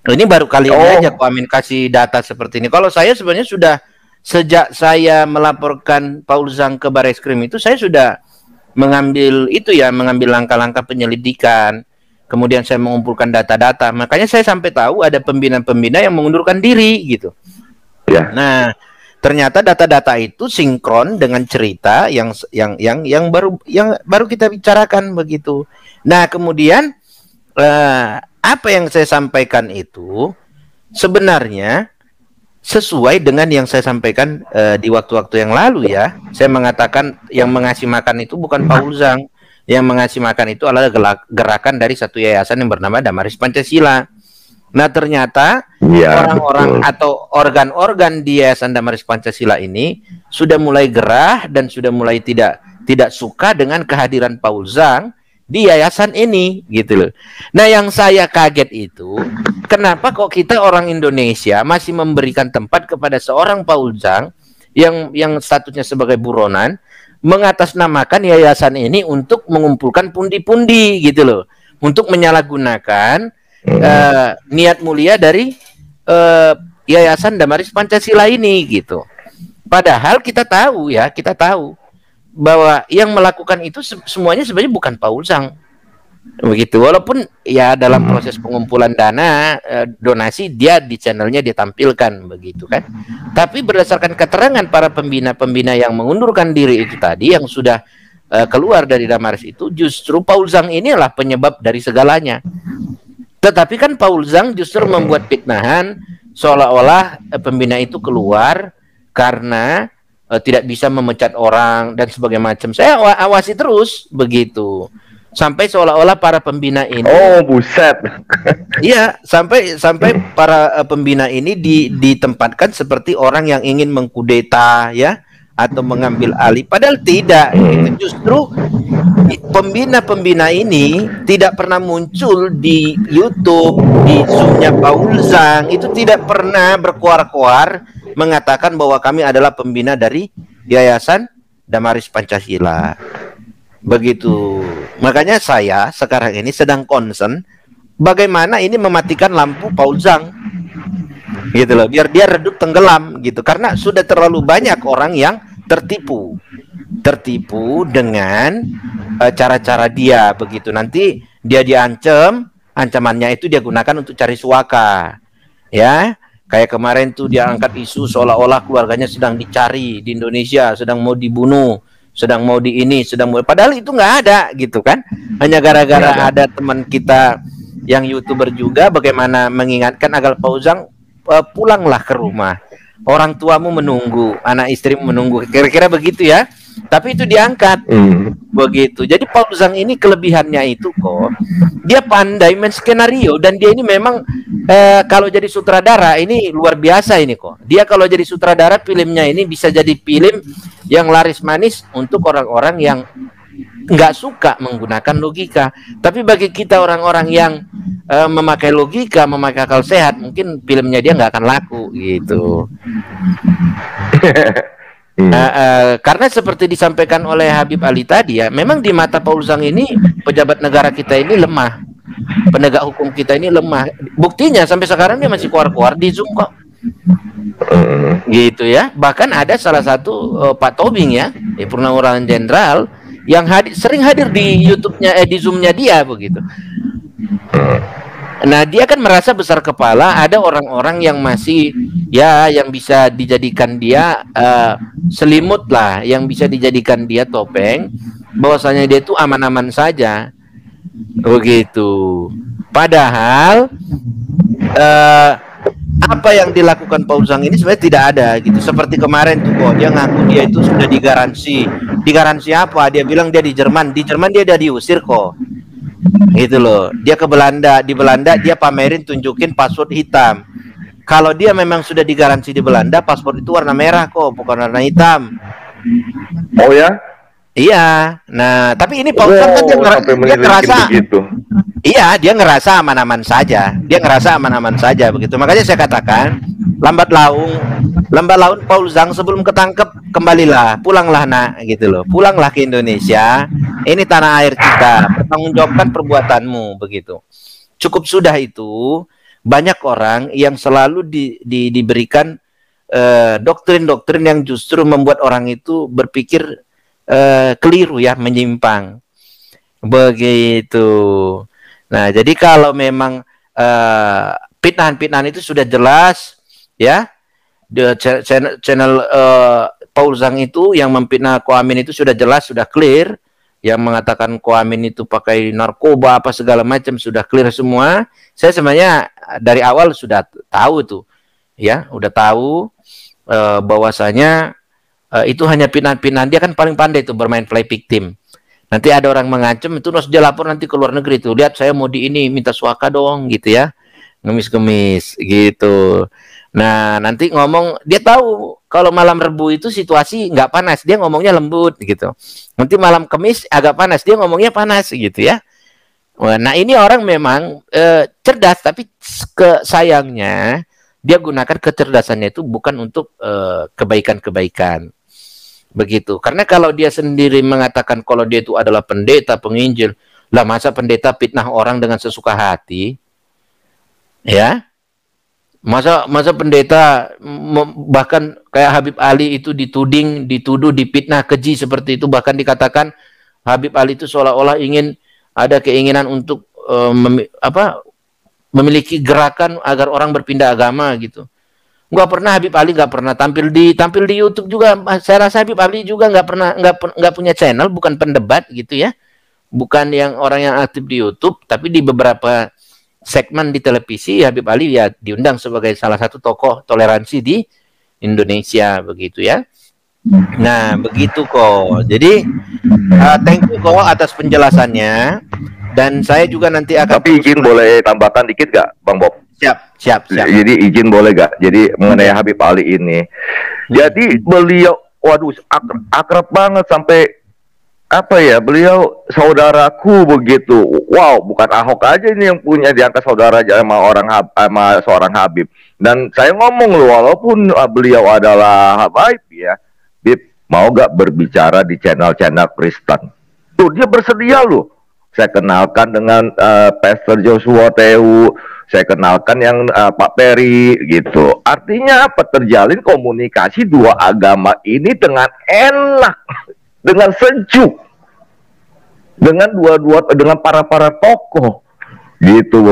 Ini baru kali ini aja Koamin kasih data seperti ini. Kalau saya sebenarnya sudah sejak saya melaporkan Paul Zhang ke Barreskrim itu, saya sudah mengambil langkah-langkah penyelidikan. Kemudian saya mengumpulkan data-data. Makanya saya sampai tahu ada pembina-pembina yang mengundurkan diri gitu.
Ya.
Nah, ternyata data-data itu sinkron dengan cerita yang baru kita bicarakan begitu. Nah, kemudian apa yang saya sampaikan itu sebenarnya sesuai dengan yang saya sampaikan di waktu-waktu yang lalu ya. Saya mengatakan yang mengasih makan itu bukan Paul Zhang. Yang mengasih makan itu adalah gerakan dari satu yayasan yang bernama Damaris Pancasila. Nah ternyata orang-orang atau organ-organ di Yayasan Damaris Pancasila ini sudah mulai gerah dan sudah mulai tidak suka dengan kehadiran Paul Zhang di yayasan ini gitu loh. Nah yang saya kaget itu kenapa kok kita orang Indonesia masih memberikan tempat kepada seorang Paul Zhang yang statusnya sebagai buronan mengatasnamakan yayasan ini untuk mengumpulkan pundi-pundi gitu loh, untuk menyalahgunakan niat mulia dari Yayasan Damaris Pancasila ini gitu. Padahal kita tahu bahwa yang melakukan itu semuanya sebenarnya bukan Paul Zhang begitu. Walaupun ya dalam proses pengumpulan dana donasi dia di channelnya ditampilkan begitu kan. Tapi berdasarkan keterangan para pembina-pembina yang mengundurkan diri itu tadi, yang sudah keluar dari Damaris itu, justru Paul Zhang inilah penyebab dari segalanya. Tetapi kan Paul Zhang justru membuat fitnahan seolah-olah pembina itu keluar karena tidak bisa memecat orang dan sebagainya macam. Saya awasi terus begitu. Sampai seolah-olah para pembina ini,
Oh, buset.
iya, sampai para pembina ini ditempatkan seperti orang yang ingin mengkudeta ya, atau mengambil alih. Padahal tidak. Itu justru pembina-pembina ini tidak pernah muncul di YouTube, di Zoom-nya Paul Zhang, itu tidak pernah berkoar-koar mengatakan bahwa kami adalah pembina dari Yayasan Damaris Pancasila. Begitu. Makanya saya sekarang ini sedang concern bagaimana ini mematikan lampu Paul Zhang. Gitu loh, biar dia redup tenggelam gitu. Karena sudah terlalu banyak orang yang tertipu dengan cara-cara dia begitu. Nanti dia diancam, ancamannya itu dia gunakan untuk cari suaka. Ya, kayak kemarin tuh dia angkat isu seolah-olah keluarganya sedang dicari di Indonesia, sedang mau dibunuh, sedang mau di ini, sedang mau, padahal itu nggak ada gitu kan. Hanya gara-gara ada teman kita yang YouTuber juga bagaimana mengingatkan agar Paul Zhang pulanglah ke rumah. Orang tuamu menunggu, anak istrimu menunggu, kira-kira begitu ya. Tapi itu diangkat begitu. Jadi Paul Zhang ini kelebihannya itu kok, dia pandai main skenario dan dia ini memang kalau jadi sutradara ini luar biasa ini kok. Dia kalau jadi sutradara filmnya ini bisa jadi film yang laris manis untuk orang-orang yang nggak suka menggunakan logika. Tapi bagi kita orang-orang yang memakai logika, memakai akal sehat, mungkin filmnya dia nggak akan laku gitu. Karena seperti disampaikan oleh Habib Ali tadi ya, memang di mata Paul Zhang ini pejabat negara kita ini lemah, penegak hukum kita ini lemah. Buktinya sampai sekarang dia masih keluar-keluar di Zoom kok. Gitu ya. Bahkan ada salah satu Pak Tobing ya, Purnawirawan Jenderal yang sering hadir di YouTube-nya, di Zoom-nya dia begitu. Nah, dia kan merasa besar kepala, ada orang-orang yang masih ya yang bisa dijadikan dia selimut lah, yang bisa dijadikan dia topeng, bahwasanya dia itu aman-aman saja. Begitu. Padahal apa yang dilakukan Paul Zhang ini sebenarnya tidak ada gitu. Seperti kemarin tuh kok dia ngaku dia itu sudah digaransi. Digaransi apa? Dia bilang dia di Jerman. Di Jerman dia udah diusir kok. Gitu loh. Dia ke Belanda, di Belanda dia pamerin tunjukin paspor hitam. Kalau dia memang sudah digaransi di Belanda, paspor itu warna merah kok, bukan warna hitam.
Oh ya?
Iya. Nah, tapi ini Paul Zhang kan dia ngerasa begitu. Iya, dia ngerasa aman-aman saja. Dia ngerasa aman-aman saja begitu. Makanya saya katakan, lambat laun Paul Zhang sebelum ketangkep kembalilah, pulanglah nak gitu loh. Pulanglah ke Indonesia. Ini tanah air kita. Pertanggungjawabkan perbuatanmu begitu. Cukup sudah itu. Banyak orang yang selalu diberikan doktrin-doktrin yang justru membuat orang itu berpikir keliru ya, menyimpang. Begitu. Nah, jadi kalau memang pitnahan-pitnahan itu sudah jelas ya, channel Paul Zhang itu yang memfitnah Ko Amin itu sudah jelas, sudah clear, yang mengatakan Ko Amin itu pakai narkoba apa segala macam sudah clear semua. Saya sebenarnya dari awal sudah tahu tuh ya, udah tahu bahwasanya itu hanya pitnahan-pitnahan. Dia kan paling pandai tuh bermain play victim. Nanti ada orang mengancam itu terus dia lapor nanti ke luar negeri tuh. Lihat saya mau di ini, minta suaka dong gitu ya. Ngemis-ngemis gitu. Nah, nanti ngomong, dia tahu kalau malam Rebu itu situasi nggak panas, dia ngomongnya lembut gitu. Nanti malam Kamis agak panas, dia ngomongnya panas gitu ya. Nah, ini orang memang cerdas, tapi sayangnya dia gunakan kecerdasannya itu bukan untuk kebaikan-kebaikan. Begitu. Karena kalau dia sendiri mengatakan kalau dia itu adalah pendeta, penginjil, lah masa pendeta fitnah orang dengan sesuka hati? Ya? Masa pendeta bahkan kayak Habib Ali itu dituduh, dipitnah keji seperti itu, bahkan dikatakan Habib Ali itu seolah-olah ingin ada keinginan untuk memiliki gerakan agar orang berpindah agama gitu. Habib Ali nggak pernah tampil di YouTube juga. Saya rasa Habib Ali juga nggak punya channel, bukan pendebat gitu ya, bukan yang orang yang aktif di YouTube, tapi di beberapa segmen di televisi Habib Ali ya diundang sebagai salah satu tokoh toleransi di Indonesia begitu ya. Nah, begitu kok. Jadi, thank you kok atas penjelasannya. Dan saya juga nanti akan
Tapi izin boleh tambahkan dikit gak, Bang Bob?
Siap.
Jadi izin boleh gak? Jadi mengenai Habib Ali ini. Jadi beliau, waduh, akrab banget sampai apa ya? Beliau saudaraku begitu. Wow, bukan Ahok aja ini yang punya diangkat saudara aja sama sama seorang Habib. Dan saya ngomong loh, walaupun beliau adalah Habib ya, Bib, mau gak berbicara di channel-channel Kristen? Tuh dia bersedia loh. Saya kenalkan dengan Pastor Joshua Tehu, saya kenalkan yang Pak Peri gitu. Artinya apa? Terjalin komunikasi dua agama ini dengan enak, dengan sejuk, dengan dengan para tokoh gitu.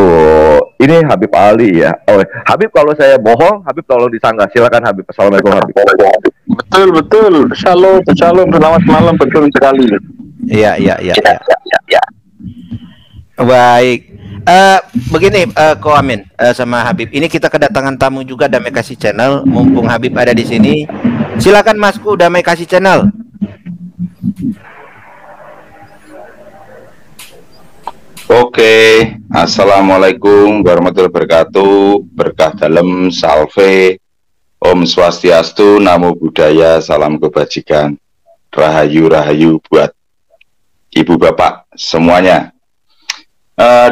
Ini Habib Ali ya. Oh, Habib, kalau saya bohong, Habib tolong disanggah. Silakan Habib. Assalamualaikum Habib.
Betul. Shalom, selamat malam, betul sekali.
Iya. Baik. Begini, Ko Amin sama Habib. Ini kita kedatangan tamu juga Damai Kasih Channel. Mumpung Habib ada di sini, silakan Masku, Damai Kasih Channel.
Oke, assalamualaikum warahmatullahi wabarakatuh. Berkah dalam, salve, Om Swastiastu, Namo Buddhaya, salam kebajikan, rahayu buat ibu bapak semuanya.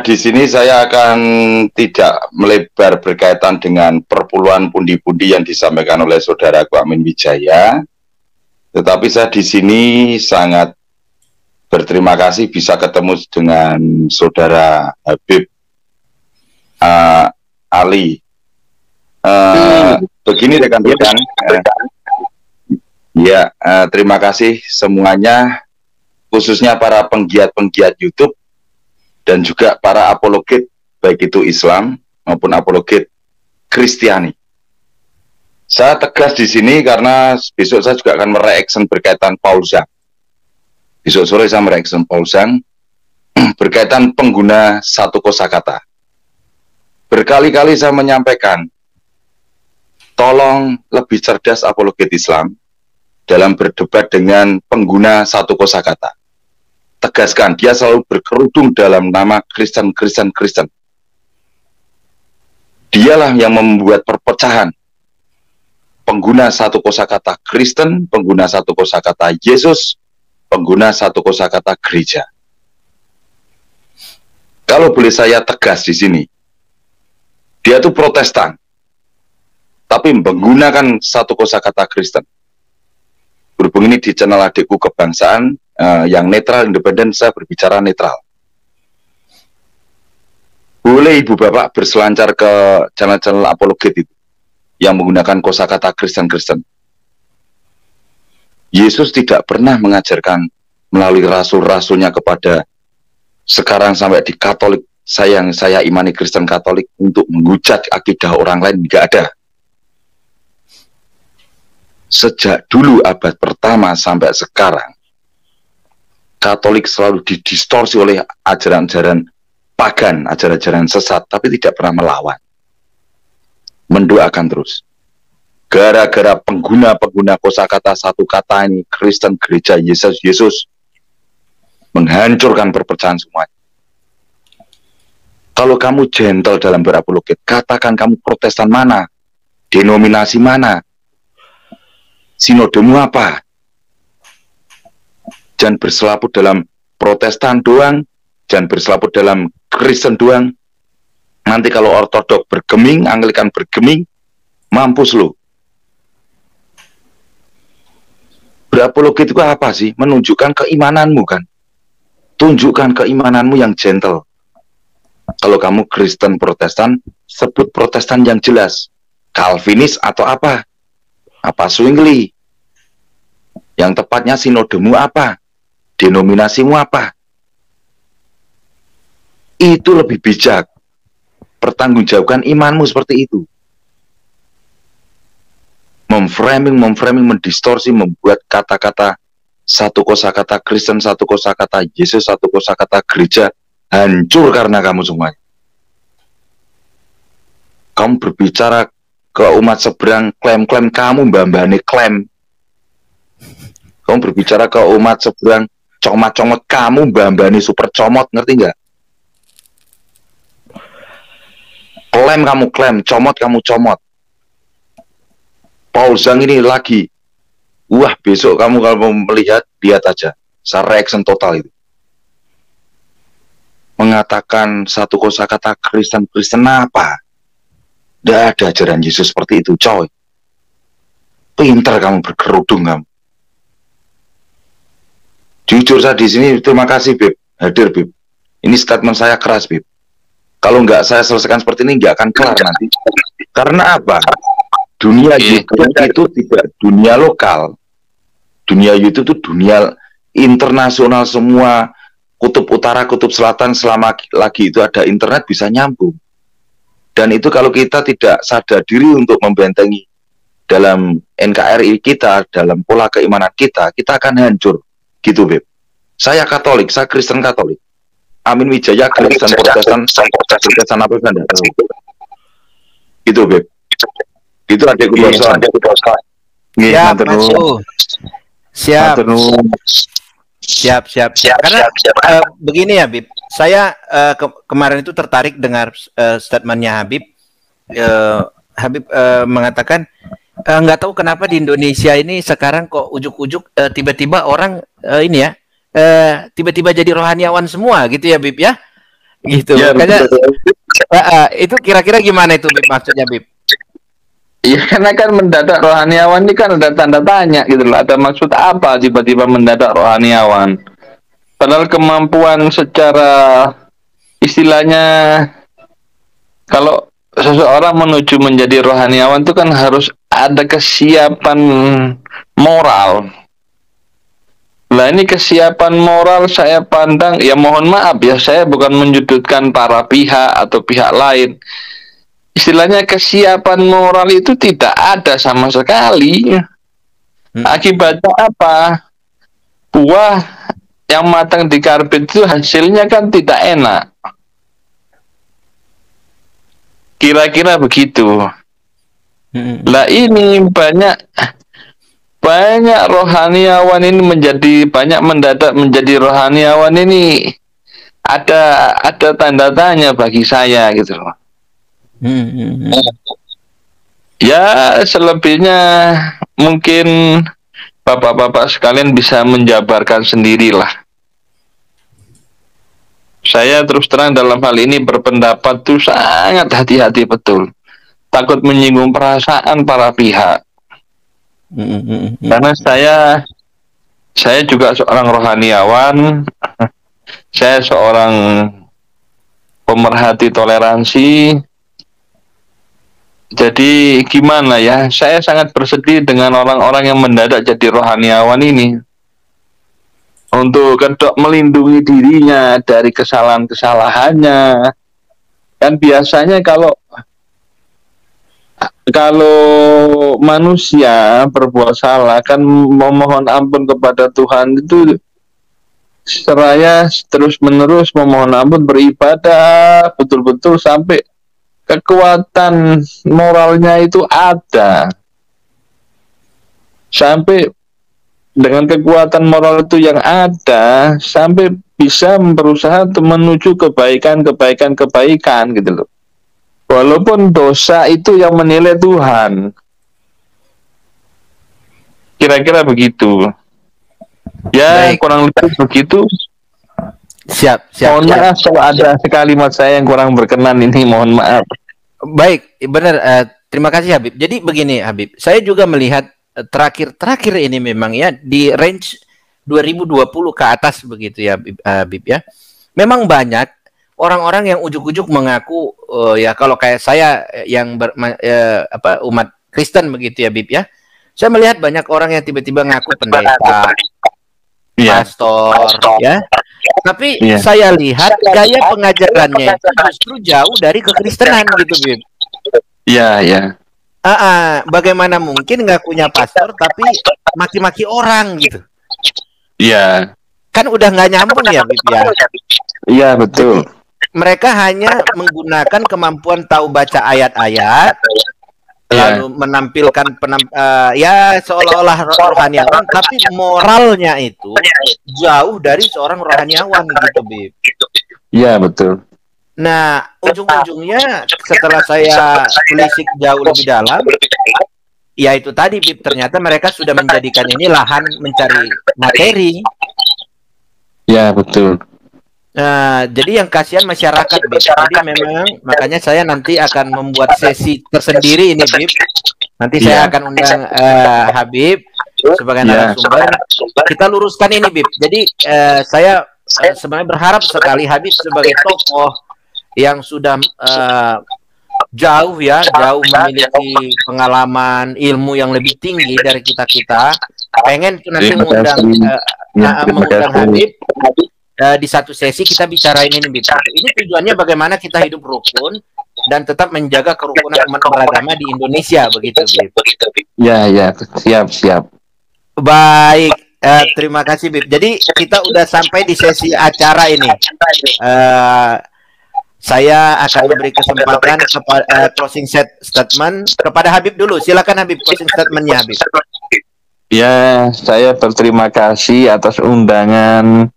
Di sini saya akan tidak melebar berkaitan dengan perpuluhan pundi-pundi yang disampaikan oleh saudaraku Amin Wijaya, tetapi saya di sini sangat berterima kasih bisa ketemu dengan saudara Habib Ali. Begini rekan-rekan, ya, terima kasih semuanya, khususnya para penggiat-penggiat YouTube dan juga para apologet, baik itu Islam maupun apologet Kristiani. Saya tegas di sini karena besok saya juga akan mereaction berkaitan Paul Zhang. Besok sore saya mereaction Paul Zhang berkaitan pengguna satu kosakata. Berkali-kali saya menyampaikan, tolong lebih cerdas apologet Islam dalam berdebat dengan pengguna satu kosakata. Tegaskan, dia selalu berkerudung dalam nama Kristen. Dialah yang membuat perpecahan. Pengguna satu kosakata Kristen, pengguna satu kosakata Yesus, pengguna satu kosakata gereja. Kalau boleh saya tegas di sini, dia itu Protestan, tapi menggunakan satu kosakata Kristen. Berhubung ini di channel adikku kebangsaan, yang netral, independen, saya berbicara netral. Boleh ibu bapak berselancar ke channel-channel apologet itu yang menggunakan kosakata Kristen. Yesus tidak pernah mengajarkan melalui rasul-rasulnya kepada sekarang sampai di Katolik, saya imani Kristen Katolik, untuk menghujat akidah orang lain, tidak ada. Sejak dulu abad pertama sampai sekarang, Katolik selalu didistorsi oleh ajaran-ajaran pagan, ajaran-ajaran sesat, tapi tidak pernah melawan. Mendoakan terus. Gara-gara pengguna kosakata satu kata ini, Kristen, gereja, Yesus, menghancurkan perpecahan semuanya. Kalau kamu gentle dalam berapologet, katakan kamu Protestan mana, denominasi mana, sinodemu apa. Jangan berselaput dalam Protestan doang, jangan berselaput dalam Kristen doang. Nanti kalau Ortodok bergeming, Anglikan bergeming, mampus lo. Berapologet itu apa sih? Menunjukkan keimananmu kan? Tunjukkan keimananmu yang gentle. Kalau kamu Kristen Protestan, sebut Protestan yang jelas. Calvinis atau apa? Apa Zwingli? Yang tepatnya sinodemu apa? Denominasimu apa? Itu lebih bijak. Pertanggungjawabkan imanmu seperti itu. Memframing, mendistorsi, membuat kata-kata satu kosakata Kristen, satu kosakata Yesus, satu kosakata gereja, hancur karena kamu semuanya. Kamu berbicara ke umat seberang, klaim-klaim kamu, mbak-mbane klaim. Kamu berbicara ke umat seberang, comot-comot, kamu bambani super comot, ngerti nggak? Klaim kamu klaim, comot kamu comot. Paul Zhang ini lagi, wah besok kamu kalau melihat, lihat aja, saya reaction total itu. Mengatakan satu kosakata Kristen apa? Tidak ada ajaran Yesus seperti itu, coy. Pinter kamu berkerudung kamu. Jujur saya di sini, terima kasih Beb, hadir Beb. Ini statement saya keras Beb. Kalau nggak saya selesaikan seperti ini nggak akan kelar nanti. Karena apa? Dunia YouTube itu tidak dunia lokal. Dunia YouTube itu dunia internasional semua. Kutub utara, kutub selatan, selama lagi itu ada internet bisa nyambung. Dan itu kalau kita tidak sadar diri untuk membentengi dalam NKRI kita, dalam pola keimanan kita akan hancur. Gitu Beb. Saya Katolik, saya Kristen Katolik. Amin Wijaya Kristen Protestan apa saya tidak tahu. Gitu Beb. Itu adikku dosa.
Siap, Siap. Karena begini ya Habib, saya kemarin itu tertarik dengar statementnya Habib. Habib mengatakan nggak tahu kenapa di Indonesia ini sekarang kok ujuk-ujuk tiba-tiba orang ini ya tiba-tiba jadi rohaniawan semua gitu ya Bib ya, gitu. Ya, itu kira-kira gimana itu Bib, maksudnya Bib?
Iya, karena kan mendadak rohaniawan ini kan ada tanda tanya gitu loh. Ada maksud apa tiba-tiba mendadak rohaniawan? Padahal kemampuan secara istilahnya, kalau seseorang menuju menjadi rohaniawan itu kan harus ada kesiapan moral. Nah ini kesiapan moral saya pandang, ya mohon maaf ya, saya bukan menyudutkan para pihak atau pihak lain. Istilahnya kesiapan moral itu tidak ada sama sekali. Akibatnya apa? Buah yang matang di karbit itu hasilnya kan tidak enak. Kira-kira begitu. Lah ini banyak rohaniawan ini banyak mendadak menjadi rohaniawan ini ada tanda tanya bagi saya gitu loh. Ya selebihnya mungkin bapak-bapak sekalian bisa menjabarkan sendirilah. Saya terus terang dalam hal ini berpendapat tuh sangat hati-hati betul. Takut menyinggung perasaan para pihak. Karena saya juga seorang rohaniawan. Saya seorang pemerhati toleransi. Jadi gimana ya, saya sangat bersedih dengan orang-orang yang mendadak jadi rohaniawan ini. Untuk kedok melindungi dirinya dari kesalahan-kesalahannya. Kan biasanya kalau manusia berbuat salah kan memohon ampun kepada Tuhan itu seraya terus-menerus memohon ampun, beribadah betul-betul sampai kekuatan moralnya itu ada. Sampai dengan kekuatan moral itu yang ada, sampai bisa berusaha untuk menuju kebaikan gitu loh. Walaupun dosa itu yang menilai Tuhan. Kira-kira begitu. Ya, baik. Kurang lebih begitu.
Siap.
Mohon maaf kalau ada kalimat saya yang kurang berkenan ini, mohon maaf.
Baik, benar. Terima kasih Habib. Jadi begini Habib, saya juga melihat terakhir ini memang ya di range 2020 ke atas begitu ya Habib ya. Memang banyak orang-orang yang ujuk-ujuk mengaku ya kalau kayak saya yang umat Kristen begitu ya Habib ya. Saya melihat banyak orang yang tiba-tiba ngaku pendeta, pastor ya. Tapi saya lihat gaya pengajarannya itu justru jauh dari kekristenan gitu Bib.
Iya.
Bagaimana mungkin ngakunya pastor tapi maki-maki orang gitu?
Iya.
Kan udah nggak nyambung ya Bib ya.
Iya betul.
Jadi, mereka hanya menggunakan kemampuan tahu baca ayat-ayat lalu menampilkan ya seolah-olah rohaniawan, tapi moralnya itu jauh dari seorang rohaniawan gitu, Bib.
Iya, betul.
Nah, ujung-ujungnya setelah saya telisik jauh lebih dalam, ya itu tadi, Bib, ternyata mereka sudah menjadikan ini lahan mencari materi.
Ya, betul.
Nah, jadi yang kasihan masyarakat, Bib. Jadi memang makanya saya nanti akan membuat sesi tersendiri ini, Bib. Nanti saya akan undang Habib sebagai narasumber. Kita luruskan ini, Bib. Jadi saya sebenarnya berharap sekali Habib sebagai tokoh yang sudah jauh memiliki pengalaman ilmu yang lebih tinggi dari kita. Pengen nanti mengundang Habib. Di satu sesi kita bicarain ini, Bib. Ini tujuannya bagaimana kita hidup rukun dan tetap menjaga kerukunan umat beragama di Indonesia, begitu, Bib.
Ya, siap.
Baik, terima kasih, Bib. Jadi kita udah sampai di sesi acara ini. Saya akan memberi kesempatan kepada closing statement kepada Habib dulu. Silakan, Habib, closing statementnya, Habib.
Ya, saya berterima kasih atas undangan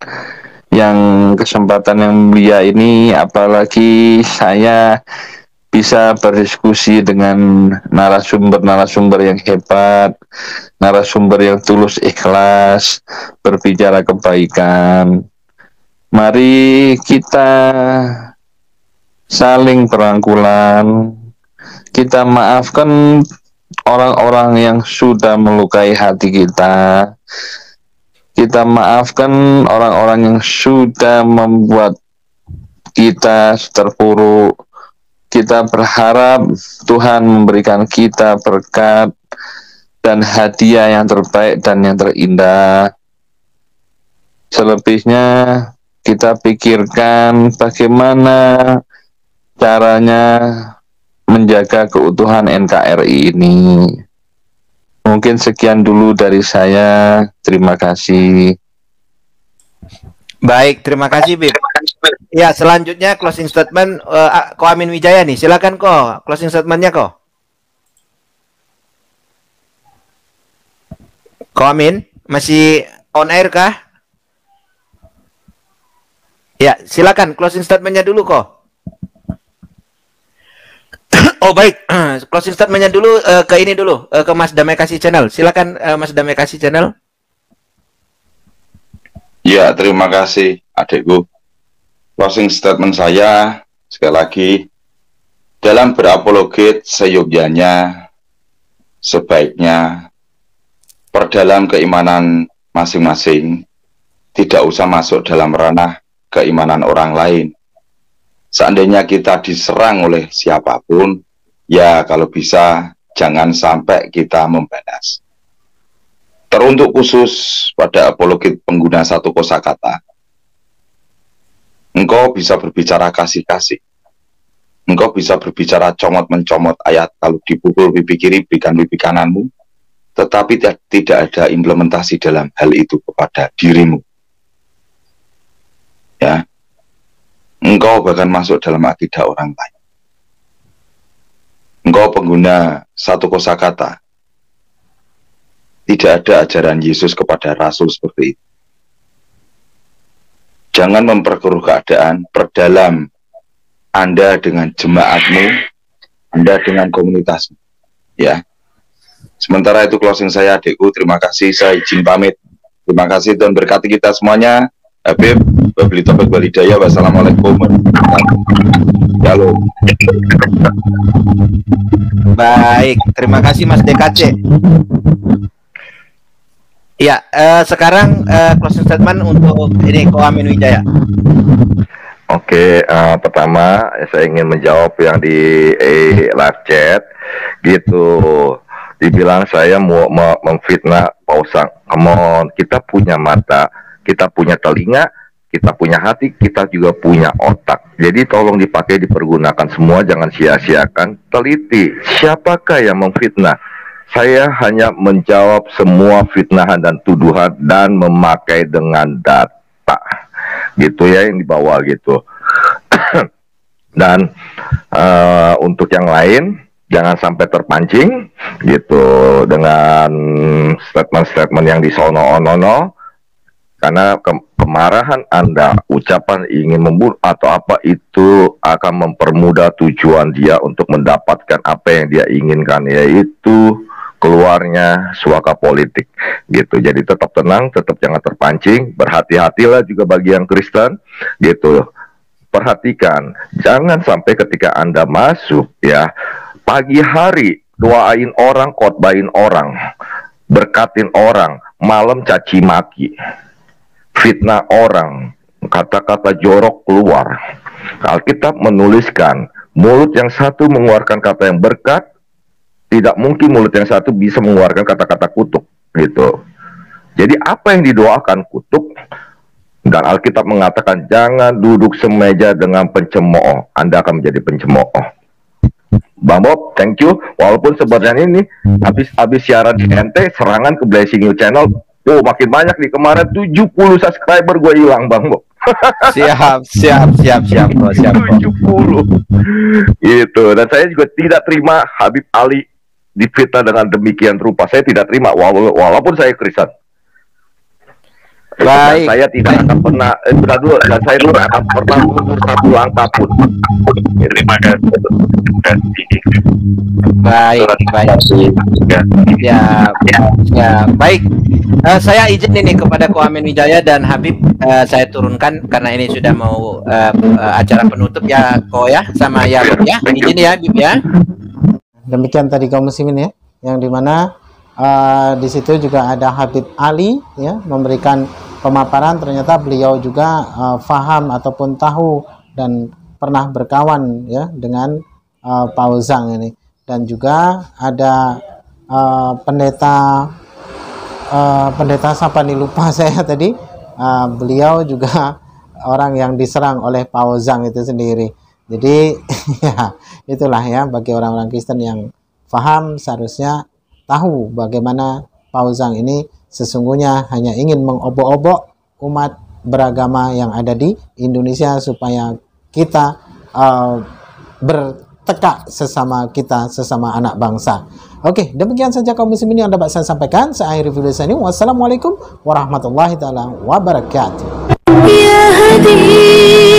yang kesempatan yang mulia ini, apalagi saya bisa berdiskusi dengan narasumber yang hebat, narasumber yang tulus ikhlas, berbicara kebaikan. Mari kita saling berangkulan, kita maafkan orang-orang yang sudah melukai hati kita. Kita maafkan orang-orang yang sudah membuat kita terpuruk. Kita berharap Tuhan memberikan kita berkat dan hadiah yang terbaik dan yang terindah. Selebihnya kita pikirkan bagaimana caranya menjaga keutuhan NKRI ini. Mungkin sekian dulu dari saya. Terima kasih.
Baik, terima kasih, Bib. Ya, selanjutnya closing statement Ko Amin Wijaya nih. Silakan, Ko. Closing statementnya, Ko. Ko Amin, masih on air kah? Ya, silakan closing statementnya dulu, Ko. Oh baik, closing statementnya dulu ke ini dulu, ke Mas Damai Kasih Channel. Silakan Mas Damai Kasih Channel.
Ya, terima kasih adikku. Closing statement saya sekali lagi, dalam berapologet seyogyanya, sebaiknya perdalam keimanan masing-masing, tidak usah masuk dalam ranah keimanan orang lain. Seandainya kita diserang oleh siapapun, ya kalau bisa jangan sampai kita membalas. Teruntuk khusus pada apologet pengguna satu kosakata, engkau bisa berbicara kasih-kasih, engkau bisa berbicara comot-mencomot ayat, kalau dipukul pipi kiri berikan pipi kananmu, tetapi tidak ada implementasi dalam hal itu kepada dirimu. Ya, engkau bahkan masuk dalam akidah orang lain. Engkau pengguna satu kosakata, tidak ada ajaran Yesus kepada Rasul seperti itu. Jangan memperkeruh keadaan, perdalam Anda dengan jemaatmu, Anda dengan komunitasmu. Ya. Sementara itu closing saya, adikku. Terima kasih, saya izin pamit. Terima kasih, Tuhan berkati kita semuanya. Habib, wabillahi taufiq wal hidayah. Wassalamualaikum warahmatullahi wabarakatuh.
Baik, terima kasih Mas DKC. Ya, sekarang closing statement untuk ini Ko Amin Wijaya.
Oke, pertama saya ingin menjawab yang di live chat gitu. Dibilang saya mau memfitnah Pausang. Come on, kita punya mata, kita punya telinga, kita punya hati, kita juga punya otak. Jadi tolong dipakai, dipergunakan semua, jangan sia-siakan. Teliti, siapakah yang memfitnah? Saya hanya menjawab semua fitnahan dan tuduhan dan memakai dengan data. Gitu ya yang dibawa gitu. Dan untuk yang lain, jangan sampai terpancing gitu dengan statement-statement yang disono-onono, karena kemarahan Anda, ucapan ingin membunuh atau apa itu akan mempermudah tujuan dia untuk mendapatkan apa yang dia inginkan, yaitu keluarnya suaka politik gitu. Jadi tetap tenang, tetap jangan terpancing, berhati-hatilah juga bagi yang Kristen gitu. Perhatikan, jangan sampai ketika Anda masuk ya, pagi hari doain orang, khotbahin orang, berkatin orang, malam caci maki, fitnah orang, kata-kata jorok keluar. Alkitab menuliskan, mulut yang satu mengeluarkan kata yang berkat, tidak mungkin mulut yang satu bisa mengeluarkan kata-kata kutuk gitu. Jadi apa yang didoakan kutuk, dan Alkitab mengatakan jangan duduk semeja dengan pencemooh, Anda akan menjadi pencemooh. Bang Bob, thank you. Walaupun sebenarnya ini habis siaran di NT, serangan ke Blessing You Channel, makin banyak nih. Kemarin 70 subscriber gue hilang, Bang Bob.
Siap. 70
gitu. Dan saya juga tidak terima Habib Ali difitnah dengan demikian rupa. Saya tidak terima, walaupun saya Kristen.
Baik.
Dan saya tidak akan pernah, dan saya tidak akan pernah mundur satu langkah pun. Terima kasih.
Baik. Ya, baik. Saya izin ini kepada Ko Amin Wijaya dan Habib, saya turunkan karena ini sudah mau acara penutup ya, Ko ya, sama ya, Bob ya. Izin ya, Habib ya.
Demikian tadi kaum muslimin ya, yang dimana di situ juga ada Habib Ali ya, memberikan pemaparan. Ternyata beliau juga faham ataupun tahu dan pernah berkawan ya dengan Pauzang ini. Dan juga ada pendeta siapa nih, lupa saya tadi, beliau juga orang yang diserang oleh Pauzang itu sendiri. Jadi ya itulah ya, bagi orang-orang Kristen yang paham seharusnya tahu bagaimana Pauzang ini sesungguhnya hanya ingin mengobok-obok umat beragama yang ada di Indonesia supaya kita bertekak sesama kita, sesama anak bangsa. Oke, demikian saja kaum muslimin yang dapat saya sampaikan. Saya akhiri video saya ini. Wassalamualaikum warahmatullahi taala wabarakatuh. Ya Hadi.